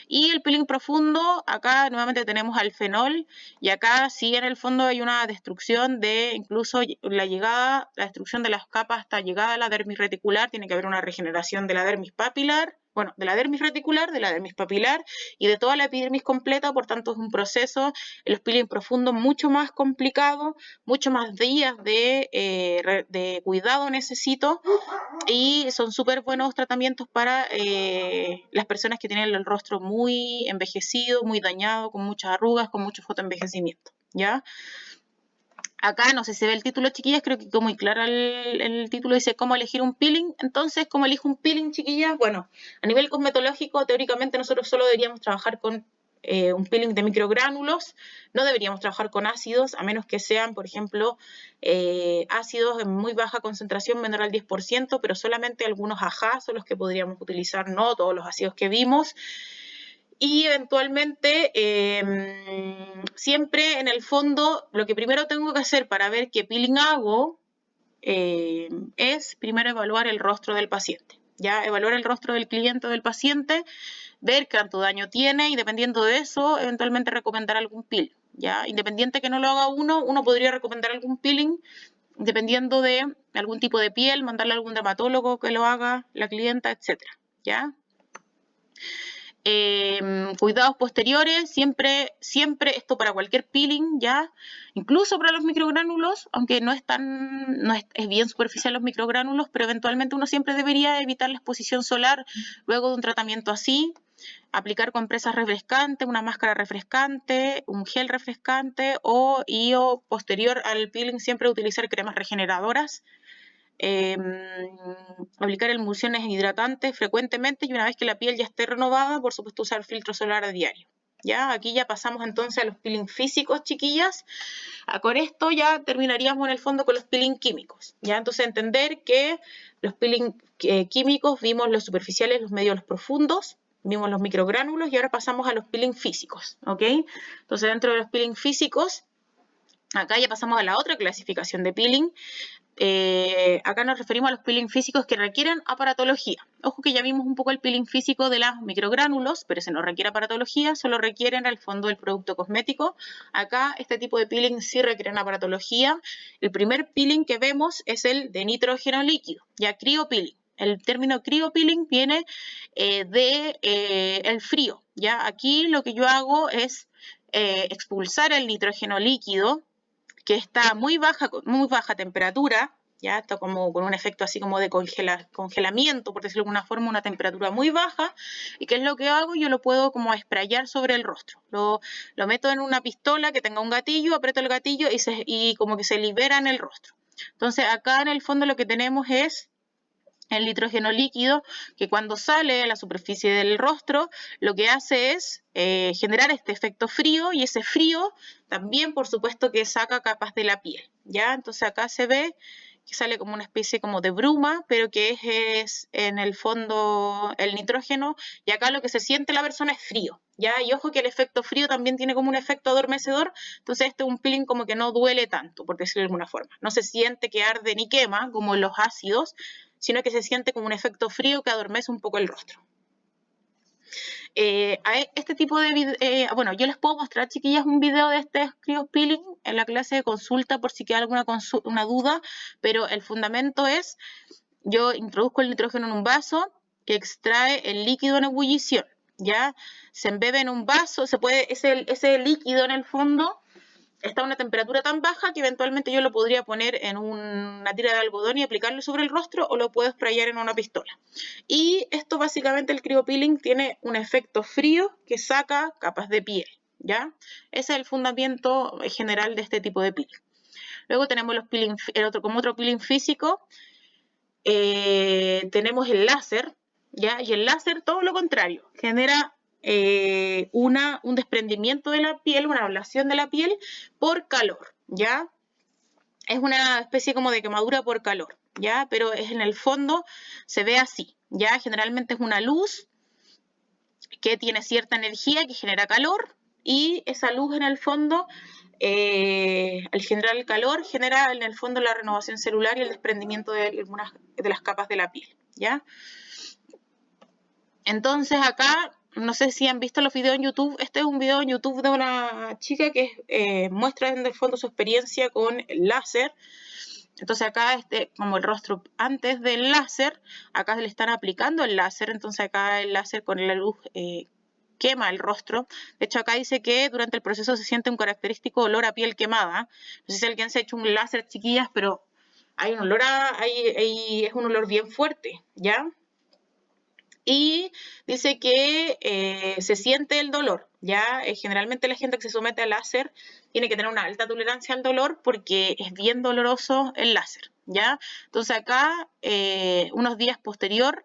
Y el peeling profundo, acá nuevamente tenemos al fenol y acá sí en el fondo hay una destrucción de incluso la destrucción de las capas hasta llegada a la dermis reticular, tiene que haber una regeneración de la dermis papilar, bueno, de la dermis reticular, de la dermis papilar y de toda la epidermis completa, por tanto es un proceso, los peeling profundos mucho más complicado, mucho más días de cuidado necesito y son súper buenos tratamientos para las personas que tienen el rostro muy envejecido, muy dañado, con muchas arrugas, con mucho fotoenvejecimiento, ¿ya? Acá, no sé si ve el título, chiquillas, creo que quedó muy claro el título, dice cómo elegir un peeling. Entonces, ¿cómo elijo un peeling, chiquillas? Bueno, a nivel cosmetológico, teóricamente nosotros solo deberíamos trabajar con un peeling de microgránulos, no deberíamos trabajar con ácidos, a menos que sean, por ejemplo, ácidos en muy baja concentración, menor al 10%, pero solamente algunos AHA son los que podríamos utilizar, no todos los ácidos que vimos. Y eventualmente, siempre en el fondo, lo que primero tengo que hacer para ver qué peeling hago es primero evaluar el rostro del paciente. Ya, evaluar el rostro del cliente o del paciente, ver cuánto daño tiene y dependiendo de eso, eventualmente recomendar algún peeling. Ya, independiente que no lo haga uno podría recomendar algún peeling dependiendo de algún tipo de piel, mandarle a algún dermatólogo que lo haga, la clienta, etcétera. ¿Ya? Cuidados posteriores, siempre esto para cualquier peeling, ya, incluso para los microgránulos, aunque es bien superficial los microgránulos, pero eventualmente uno siempre debería evitar la exposición solar luego de un tratamiento así, aplicar compresas refrescantes, una máscara refrescante, un gel refrescante y posterior al peeling siempre utilizar cremas regeneradoras. Aplicar emulsiones hidratantes frecuentemente y una vez que la piel ya esté renovada, por supuesto usar filtro solar a diario. ¿Ya? Aquí ya pasamos entonces a los peeling físicos, chiquillas. Con esto ya terminaríamos en el fondo con los peeling químicos. ¿Ya? Entonces entender que los peeling químicos vimos los superficiales, los medios, los profundos, vimos los microgránulos y ahora pasamos a los peeling físicos. ¿Ok? Entonces dentro de los peeling físicos, acá ya pasamos a la otra clasificación de peeling. Acá nos referimos a los peeling físicos que requieren aparatología. Ojo que ya vimos un poco el peeling físico de los microgránulos, pero ese no requiere aparatología, solo requieren al fondo del producto cosmético. Acá este tipo de peeling sí requieren aparatología. El primer peeling que vemos es el de nitrógeno líquido, ya criopeeling. El término criopeeling viene el frío. ¿Ya? Aquí lo que yo hago es expulsar el nitrógeno líquido que está muy baja temperatura, ya está como con un efecto así como de congelamiento, por decirlo de alguna forma, una temperatura muy baja. ¿Y qué es lo que hago? Yo lo puedo como sprayar sobre el rostro. Lo meto en una pistola que tenga un gatillo, aprieto el gatillo y como que se libera en el rostro. Entonces acá en el fondo lo que tenemos es el nitrógeno líquido, que cuando sale a la superficie del rostro, lo que hace es generar este efecto frío, y ese frío también, por supuesto, que saca capas de la piel, ¿ya? Entonces acá se ve que sale como una especie como de bruma, pero que es en el fondo el nitrógeno, y acá lo que se siente la persona es frío, ¿ya? Y ojo que el efecto frío también tiene como un efecto adormecedor, entonces este es un peeling como que no duele tanto, por decirlo de alguna forma. No se siente que arde ni quema, como en los ácidos, sino que se siente como un efecto frío que adormece un poco el rostro. Este tipo de bueno, yo les puedo mostrar, chiquillas, un video de este cryopeeling en la clase de consulta por si queda alguna una duda, pero el fundamento es, yo introduzco el nitrógeno en un vaso que extrae el líquido en ebullición, ¿ya? Se embebe en un vaso, ese líquido en el fondo está a una temperatura tan baja que eventualmente yo lo podría poner en una tira de algodón y aplicarlo sobre el rostro, o lo puedo sprayar en una pistola. Y esto básicamente, el cryopeeling tiene un efecto frío que saca capas de piel, ¿ya? Ese es el fundamento general de este tipo de peeling. Luego tenemos los peeling, como otro peeling físico, tenemos el láser, ¿ya? Y el láser, todo lo contrario, genera un desprendimiento de la piel, una ablación de la piel por calor, ¿ya? Es una especie como de quemadura por calor, ¿ya? Pero en el fondo se ve así, ¿ya? Generalmente es una luz que tiene cierta energía, que genera calor, y esa luz en el fondo, al generar el calor, genera en el fondo la renovación celular y el desprendimiento de algunas de las capas de la piel, ¿ya? Entonces acá, no sé si han visto los videos en YouTube, este es un video en YouTube de una chica que muestra en el fondo su experiencia con el láser. Entonces acá, como el rostro antes del láser, acá le están aplicando el láser, entonces acá el láser con la luz quema el rostro. De hecho acá dice que durante el proceso se siente un característico olor a piel quemada. No sé si alguien se ha hecho un láser, chiquillas, pero hay un olor es un olor bien fuerte, ¿ya? Y dice que se siente el dolor, ¿ya? Generalmente la gente que se somete al láser tiene que tener una alta tolerancia al dolor porque es bien doloroso el láser, ¿ya? Entonces acá, unos días posterior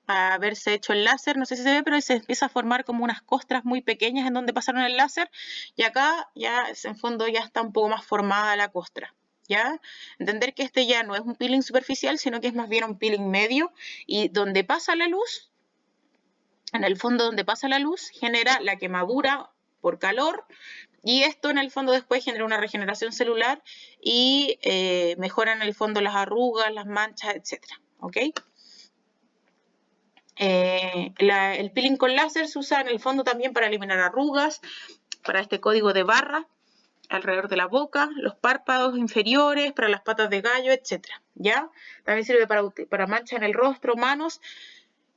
a haberse hecho el láser, no sé si se ve, pero se empieza a formar como unas costras muy pequeñas en donde pasaron el láser, y acá ya en fondo ya está un poco más formada la costra, ¿ya? Entender que este ya no es un peeling superficial, sino que es más bien un peeling medio, y donde pasa la luz, en el fondo donde pasa la luz, genera la quemadura por calor, y esto en el fondo después genera una regeneración celular y mejora en el fondo las arrugas, las manchas, etc. ¿Ok? El peeling con láser se usa en el fondo también para eliminar arrugas, para este código de barra alrededor de la boca, los párpados inferiores, para las patas de gallo, etc. ¿Ya? También sirve para manchas en el rostro, manos,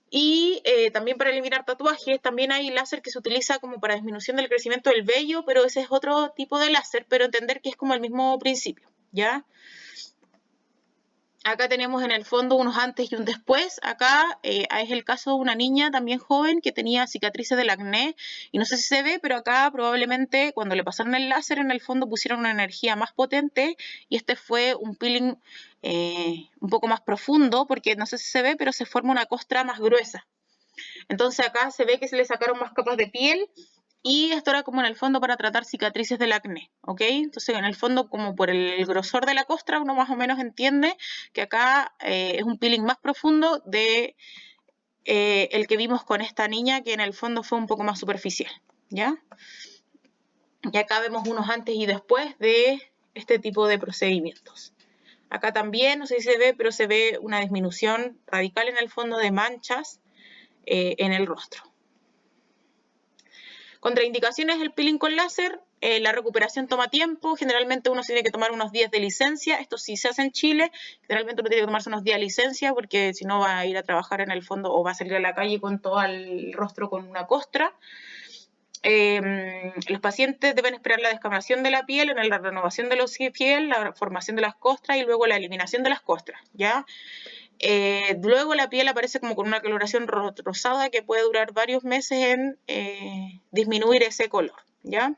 y también para eliminar tatuajes. También hay láser que se utiliza como para disminución del crecimiento del vello, pero ese es otro tipo de láser, pero entender que es como el mismo principio, ¿ya? Acá tenemos en el fondo unos antes y un después. Acá es el caso de una niña también joven que tenía cicatrices del acné, y no sé si se ve, pero acá probablemente cuando le pasaron el láser en el fondo pusieron una energía más potente, y este fue un peeling un poco más profundo, porque no sé si se ve, pero se forma una costra más gruesa. Entonces acá se ve que se le sacaron más capas de piel, y esto era como en el fondo para tratar cicatrices del acné, ¿ok? Entonces en el fondo, como por el grosor de la costra, uno más o menos entiende que acá es un peeling más profundo de el que vimos con esta niña, que en el fondo fue un poco más superficial, ¿ya? Y acá vemos unos antes y después de este tipo de procedimientos. Acá también, no sé si se ve, pero se ve una disminución radical en el fondo de manchas en el rostro. Contraindicaciones del peeling con láser: la recuperación toma tiempo, generalmente uno tiene que tomar unos días de licencia. Esto sí se hace en Chile, generalmente uno tiene que tomarse unos días de licencia porque si no va a ir a trabajar en el fondo o va a salir a la calle con todo el rostro con una costra. Los pacientes deben esperar la descamación de la piel, la renovación de la piel, la formación de las costras y luego la eliminación de las costras, ¿ya? Luego la piel aparece como con una coloración rosada que puede durar varios meses en disminuir ese color, ¿ya?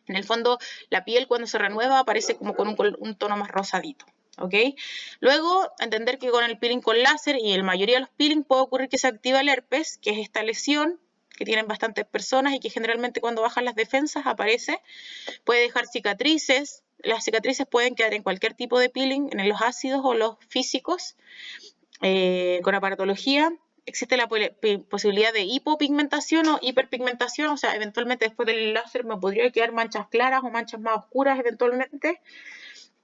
En el fondo, la piel cuando se renueva aparece como con un tono más rosadito, ¿ok? Luego, entender que con el peeling con láser y en la mayoría de los peeling puede ocurrir que se activa el herpes, que es esta lesión que tienen bastantes personas y que generalmente cuando bajan las defensas aparece. Puede dejar cicatrices. Las cicatrices pueden quedar en cualquier tipo de peeling, en los ácidos o los físicos, con aparatología. Existe la posibilidad de hipopigmentación o hiperpigmentación, o sea, eventualmente después del láser me podría quedar manchas claras o manchas más oscuras eventualmente.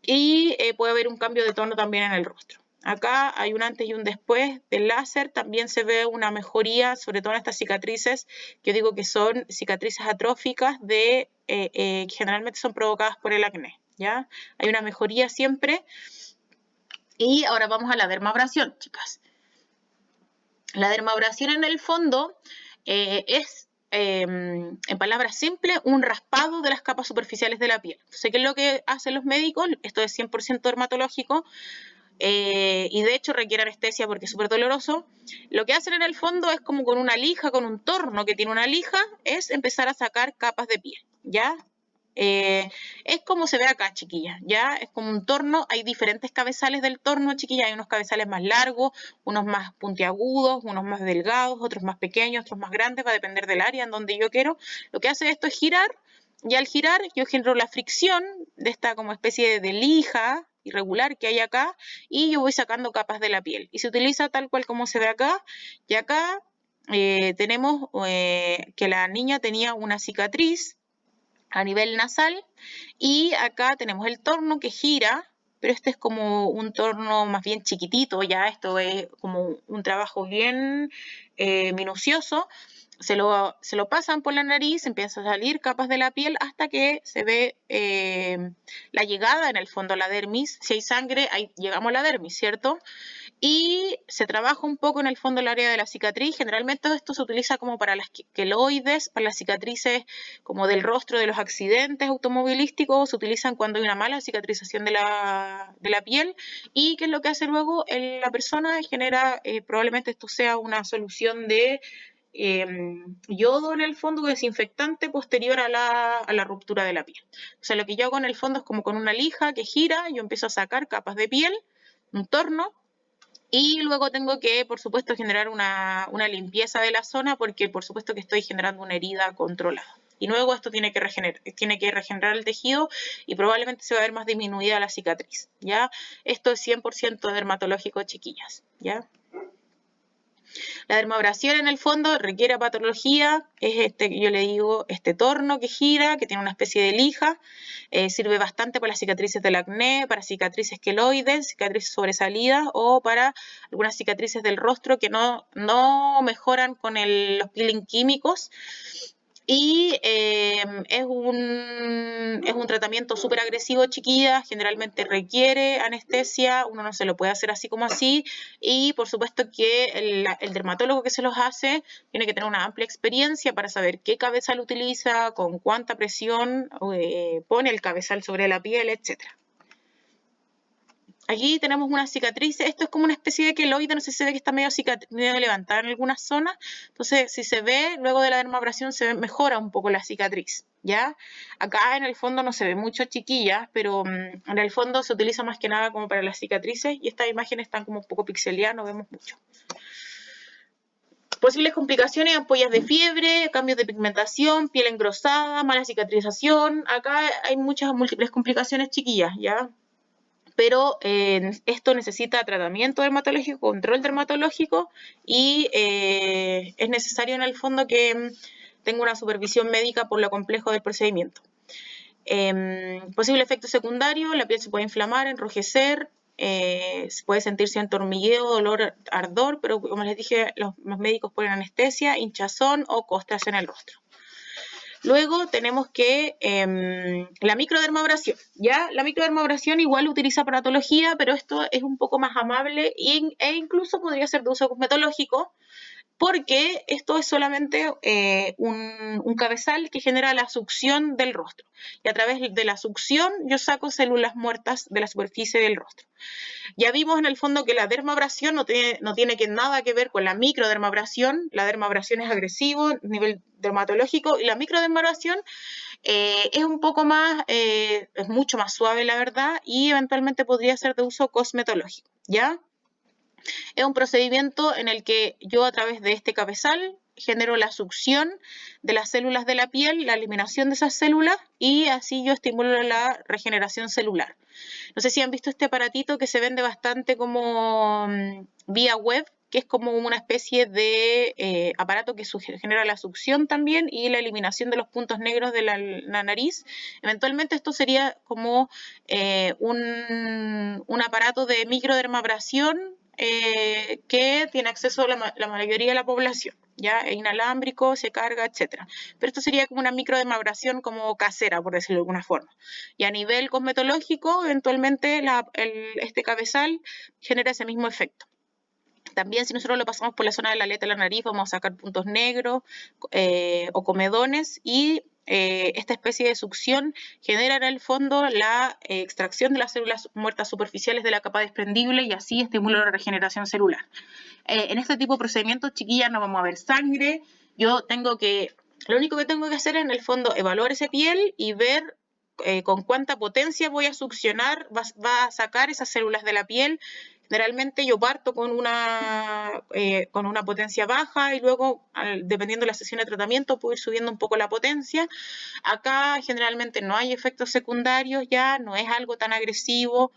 Y puede haber un cambio de tono también en el rostro. Acá hay un antes y un después del láser, también se ve una mejoría, sobre todo en estas cicatrices, que yo digo que son cicatrices atróficas que generalmente son provocadas por el acné, ¿ya? Hay una mejoría siempre. Y ahora vamos a la dermabrasión, chicas. La dermabrasión en el fondo es, en palabras simples, un raspado de las capas superficiales de la piel. Entonces, ¿qué es lo que hacen los médicos? Esto es 100% dermatológico y de hecho requiere anestesia porque es súper doloroso. Lo que hacen en el fondo es como con una lija, con un torno que tiene una lija, es empezar a sacar capas de piel, ¿ya? Es como se ve acá, chiquillas, ¿ya? Es como un torno, hay diferentes cabezales del torno, chiquillas, hay unos cabezales más largos, unos más puntiagudos, unos más delgados, otros más pequeños, otros más grandes, va a depender del área en donde yo quiero. Lo que hace esto es girar, y al girar yo genero la fricción de esta como especie de lija irregular que hay acá, y yo voy sacando capas de la piel. Y se utiliza tal cual como se ve acá, y acá tenemos que la niña tenía una cicatriz a nivel nasal y acá tenemos el torno que gira, pero este es como un torno más bien chiquitito, ya esto es como un trabajo bien minucioso. Se lo pasan por la nariz, empiezan a salir capas de la piel hasta que se ve la llegada en el fondo a la dermis. Si hay sangre, ahí llegamos a la dermis, ¿cierto? Y se trabaja un poco en el fondo el área de la cicatriz. Generalmente esto se utiliza como para las queloides, para las cicatrices como del rostro de los accidentes automovilísticos, se utilizan cuando hay una mala cicatrización de la piel. ¿Y qué es lo que hace luego? La persona genera, probablemente esto sea una solución de yodo en el fondo, desinfectante posterior a la ruptura de la piel. O sea, lo que yo hago en el fondo es como con una lija que gira, yo empiezo a sacar capas de piel, un torno, y luego tengo que, por supuesto, generar una limpieza de la zona porque, por supuesto, que estoy generando una herida controlada. Y luego esto tiene que regenerar el tejido y probablemente se va a ver más disminuida la cicatriz, ¿ya? Esto es 100% dermatológico, chiquillas, ¿ya? La dermabrasión en el fondo requiere patología, es yo le digo, este torno que gira, que tiene una especie de lija, sirve bastante para las cicatrices del acné, para cicatrices queloides, cicatrices sobresalidas o para algunas cicatrices del rostro que no mejoran con los peeling químicos. Y es un tratamiento súper agresivo, chiquillas, generalmente requiere anestesia, uno no se lo puede hacer así como así, y por supuesto que el dermatólogo que se los hace tiene que tener una amplia experiencia para saber qué cabezal utiliza, con cuánta presión pone el cabezal sobre la piel, etcétera. Aquí tenemos una cicatriz, esto es como una especie de queloide, no sé si se ve que está medio levantada en algunas zonas, entonces si se ve, luego de la dermabrasión mejora un poco la cicatriz, ¿ya? Acá en el fondo no se ve mucho, chiquillas, pero en el fondo se utiliza más que nada como para las cicatrices y estas imágenes están como un poco pixeladas, no vemos mucho. Posibles complicaciones, ampollas de fiebre, cambios de pigmentación, piel engrosada, mala cicatrización, acá hay múltiples complicaciones, chiquillas, ¿ya? Pero esto necesita tratamiento dermatológico, control dermatológico y es necesario en el fondo que tenga una supervisión médica por lo complejo del procedimiento. Posible efecto secundario, la piel se puede inflamar, enrojecer, se puede sentir cierto hormigueo, dolor, ardor, pero como les dije, los médicos ponen anestesia, hinchazón o costras en el rostro. Luego tenemos que la microdermabrasión, ¿ya? La microdermabrasión igual utiliza aparatología, pero esto es un poco más amable e incluso podría ser de uso cosmetológico, porque esto es solamente un cabezal que genera la succión del rostro. Y a través de la succión yo saco células muertas de la superficie del rostro. Ya vimos en el fondo que la dermabrasión no tiene nada que ver con la microdermabrasión. La dermabrasión es agresivo a nivel dermatológico y la microdermabrasión es un poco más, es mucho más suave, la verdad, y eventualmente podría ser de uso cosmetológico, ¿ya? Es un procedimiento en el que yo a través de este cabezal genero la succión de las células de la piel, la eliminación de esas células y así yo estimulo la regeneración celular. No sé si han visto este aparatito que se vende bastante como vía web, que es como una especie de aparato que genera la succión también y la eliminación de los puntos negros de la nariz. Eventualmente esto sería como un aparato de microdermabrasión que tiene acceso a la mayoría de la población, ya es inalámbrico, se carga, etcétera. Pero esto sería como una microdermabrasión como casera, por decirlo de alguna forma. Y a nivel cosmetológico, eventualmente este cabezal genera ese mismo efecto. También si nosotros lo pasamos por la zona de la aleta de la nariz, vamos a sacar puntos negros o comedones y esta especie de succión genera en el fondo la extracción de las células muertas superficiales de la capa desprendible y así estimula la regeneración celular. En este tipo de procedimientos, chiquillas, no vamos a ver sangre. Lo único que tengo que hacer es en el fondo evaluar esa piel y ver con cuánta potencia voy a succionar, va a sacar esas células de la piel. Generalmente yo parto con una potencia baja y luego, dependiendo de la sesión de tratamiento, puedo ir subiendo un poco la potencia. Acá generalmente no hay efectos secundarios ya, no es algo tan agresivo,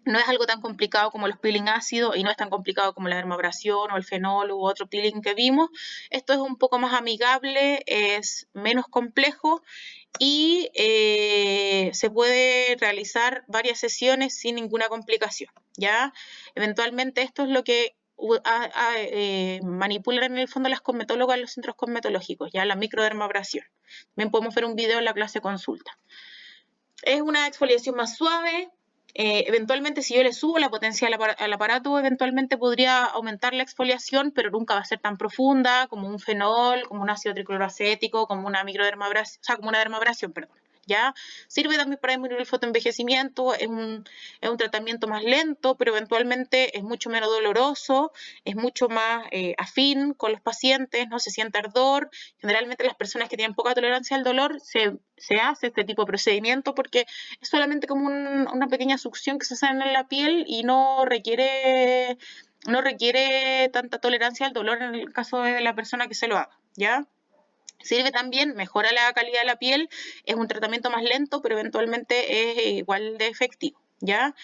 no es algo tan complicado como los peeling ácidos y no es tan complicado como la dermabrasión o el fenol u otro peeling que vimos. Esto es un poco más amigable, es menos complejo y se puede realizar varias sesiones sin ninguna complicación, ¿ya? Eventualmente esto es lo que manipulan en el fondo las cosmetólogas en los centros cosmetológicos, ¿ya? La microdermabrasión. También podemos ver un video en la clase consulta. Es una exfoliación más suave. Eventualmente, si yo le subo la potencia al aparato, eventualmente podría aumentar la exfoliación, pero nunca va a ser tan profunda como un fenol, como un ácido tricloroacético, como una microdermabrasión, o sea, como una dermabrasión, perdón. ¿Ya? Sirve también para disminuir el fotoenvejecimiento, es un tratamiento más lento, pero eventualmente es mucho menos doloroso, es mucho más afín con los pacientes, no se siente ardor. Generalmente las personas que tienen poca tolerancia al dolor se hace este tipo de procedimiento porque es solamente como una pequeña succión que se hace en la piel y no requiere tanta tolerancia al dolor en el caso de la persona que se lo haga, ¿ya? Sirve también, mejora la calidad de la piel, es un tratamiento más lento, pero eventualmente es igual de efectivo, ¿ya?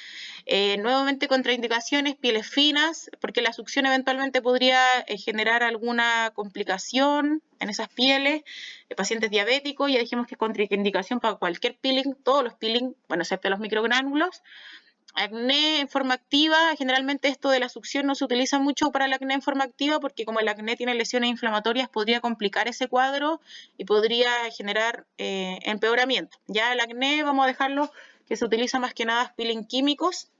Nuevamente contraindicaciones, pieles finas, porque la succión eventualmente podría generar alguna complicación en esas pieles. Pacientes diabéticos, ya dijimos que es contraindicación para cualquier peeling, todos los peeling, bueno, excepto los microgránulos. Acné en forma activa, generalmente esto de la succión no se utiliza mucho para el acné en forma activa porque como el acné tiene lesiones inflamatorias podría complicar ese cuadro y podría generar empeoramiento. Ya el acné vamos a dejarlo que se utiliza más que nada peeling químicos,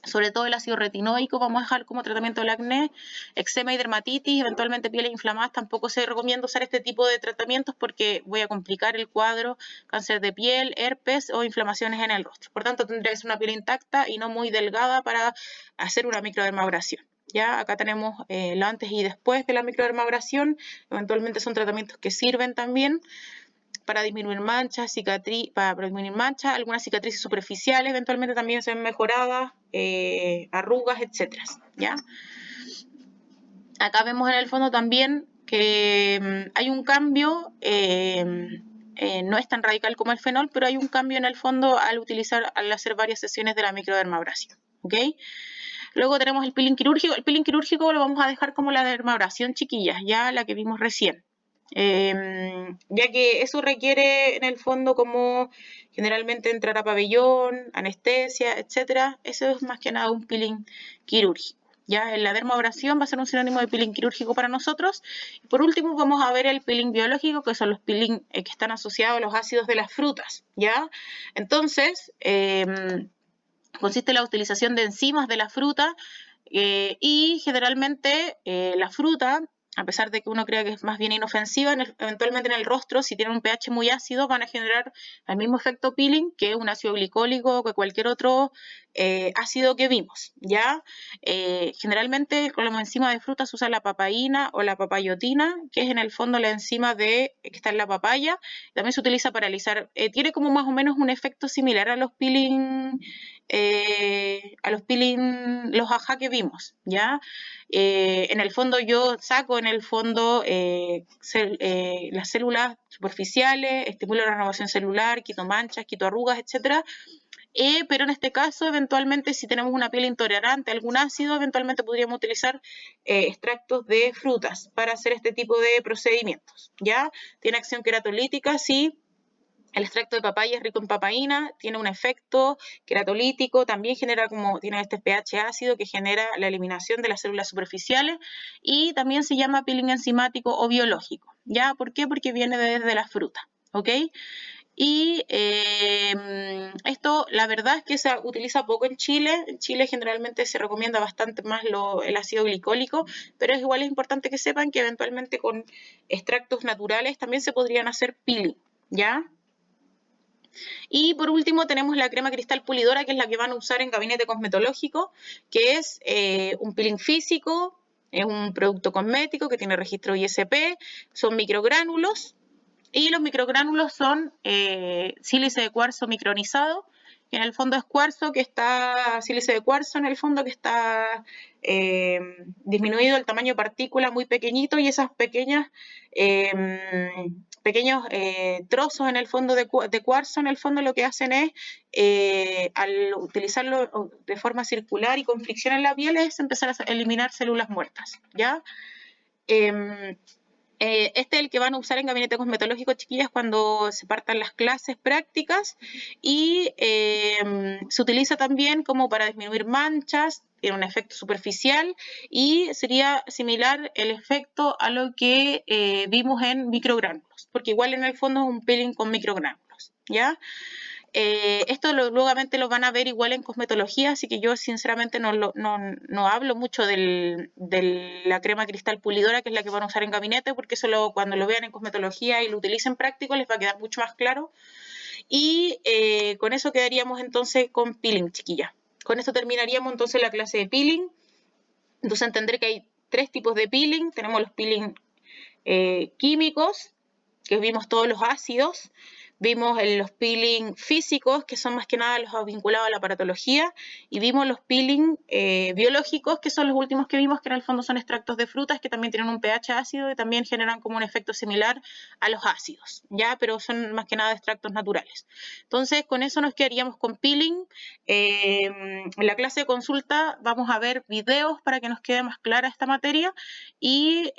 sobre todo el ácido retinoico, vamos a dejar como tratamiento del acné, eczema y dermatitis, eventualmente pieles inflamadas, tampoco se recomienda usar este tipo de tratamientos porque voy a complicar el cuadro, cáncer de piel, herpes o inflamaciones en el rostro. Por tanto, tendría que ser una piel intacta y no muy delgada para hacer una microdermabrasión. Ya acá tenemos lo antes y después de la microdermabrasión, eventualmente son tratamientos que sirven también para disminuir manchas, algunas cicatrices superficiales eventualmente también se ven mejoradas, arrugas, etcétera, ¿ya? Acá vemos en el fondo también que hay un cambio, no es tan radical como el fenol, pero hay un cambio en el fondo al hacer varias sesiones de la microdermabrasión, ¿ok? Luego tenemos el peeling quirúrgico. El peeling quirúrgico lo vamos a dejar como la dermabrasión, chiquillas, ya la que vimos recién. Ya que eso requiere en el fondo como generalmente entrar a pabellón, anestesia, etcétera. Eso es más que nada un peeling quirúrgico. Ya la dermabrasión va a ser un sinónimo de peeling quirúrgico para nosotros. Y por último vamos a ver el peeling biológico, que son los peeling que están asociados a los ácidos de las frutas, ¿ya? Entonces, consiste en la utilización de enzimas de la fruta y generalmente la fruta a pesar de que uno crea que es más bien inofensiva, eventualmente en el rostro, si tienen un pH muy ácido, van a generar el mismo efecto peeling que un ácido glicólico o que cualquier otro ácido que vimos, ¿ya? Generalmente con la enzima de frutas se usa la papaína o la papayotina, que es en el fondo la enzima que está en la papaya. También se utiliza para alisar. Tiene como más o menos un efecto similar a los peeling, los ajá que vimos, ¿ya? En el fondo yo saco en el fondo las células superficiales, estimulo la renovación celular, quito manchas, quito arrugas, etcétera. Pero en este caso, eventualmente, si tenemos una piel intolerante a algún ácido, eventualmente podríamos utilizar extractos de frutas para hacer este tipo de procedimientos, ¿ya? Tiene acción queratolítica, sí. El extracto de papaya es rico en papaína, tiene un efecto queratolítico, también tiene este pH ácido que genera la eliminación de las células superficiales y también se llama peeling enzimático o biológico, ¿ya? ¿Por qué? Porque viene desde la fruta, ¿ok? Y esto, la verdad es que se utiliza poco en Chile. En Chile generalmente se recomienda bastante más el ácido glicólico, pero igual es importante que sepan que eventualmente con extractos naturales también se podrían hacer peeling, ¿ya? Y por último tenemos la crema cristal pulidora, que es la que van a usar en gabinete cosmetológico, que es un peeling físico, es un producto cosmético que tiene registro ISP, son microgránulos, y los microgránulos son sílice de cuarzo micronizado, que en el fondo es cuarzo sílice de cuarzo en el fondo que está disminuido el tamaño de partícula muy pequeñito, y esas pequeños trozos en el fondo de cuarzo, en el fondo lo que hacen es, al utilizarlo de forma circular y con fricción en la piel, es empezar a eliminar células muertas, ¿ya? Este es el que van a usar en gabinete cosmetológico, chiquillas, cuando se partan las clases prácticas, y se utiliza también como para disminuir manchas, tiene un efecto superficial y sería similar el efecto a lo que vimos en microgránulos, porque igual en el fondo es un peeling con microgránulos, ¿ya? Esto luegamente lo van a ver igual en cosmetología, así que yo sinceramente no hablo mucho de la crema cristal pulidora, que es la que van a usar en gabinete, porque eso cuando lo vean en cosmetología y lo utilicen práctico les va a quedar mucho más claro. Y con eso quedaríamos entonces con peeling, chiquilla. Con esto terminaríamos entonces la clase de peeling. Entonces entender que hay 3 tipos de peeling. Tenemos los peeling químicos, que vimos todos los ácidos. Vimos los peeling físicos, que son más que nada los vinculados a la aparatología, y vimos los peeling biológicos, que son los últimos que vimos, que en el fondo son extractos de frutas, que también tienen un pH ácido y también generan como un efecto similar a los ácidos, ¿ya? Pero son más que nada extractos naturales. Entonces, con eso nos quedaríamos con peeling. En la clase de consulta vamos a ver videos para que nos quede más clara esta materia, y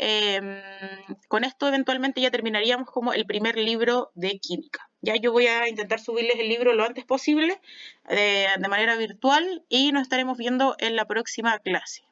con esto eventualmente ya terminaríamos como el primer libro de química. Ya yo voy a intentar subirles el libro lo antes posible de manera virtual, y nos estaremos viendo en la próxima clase.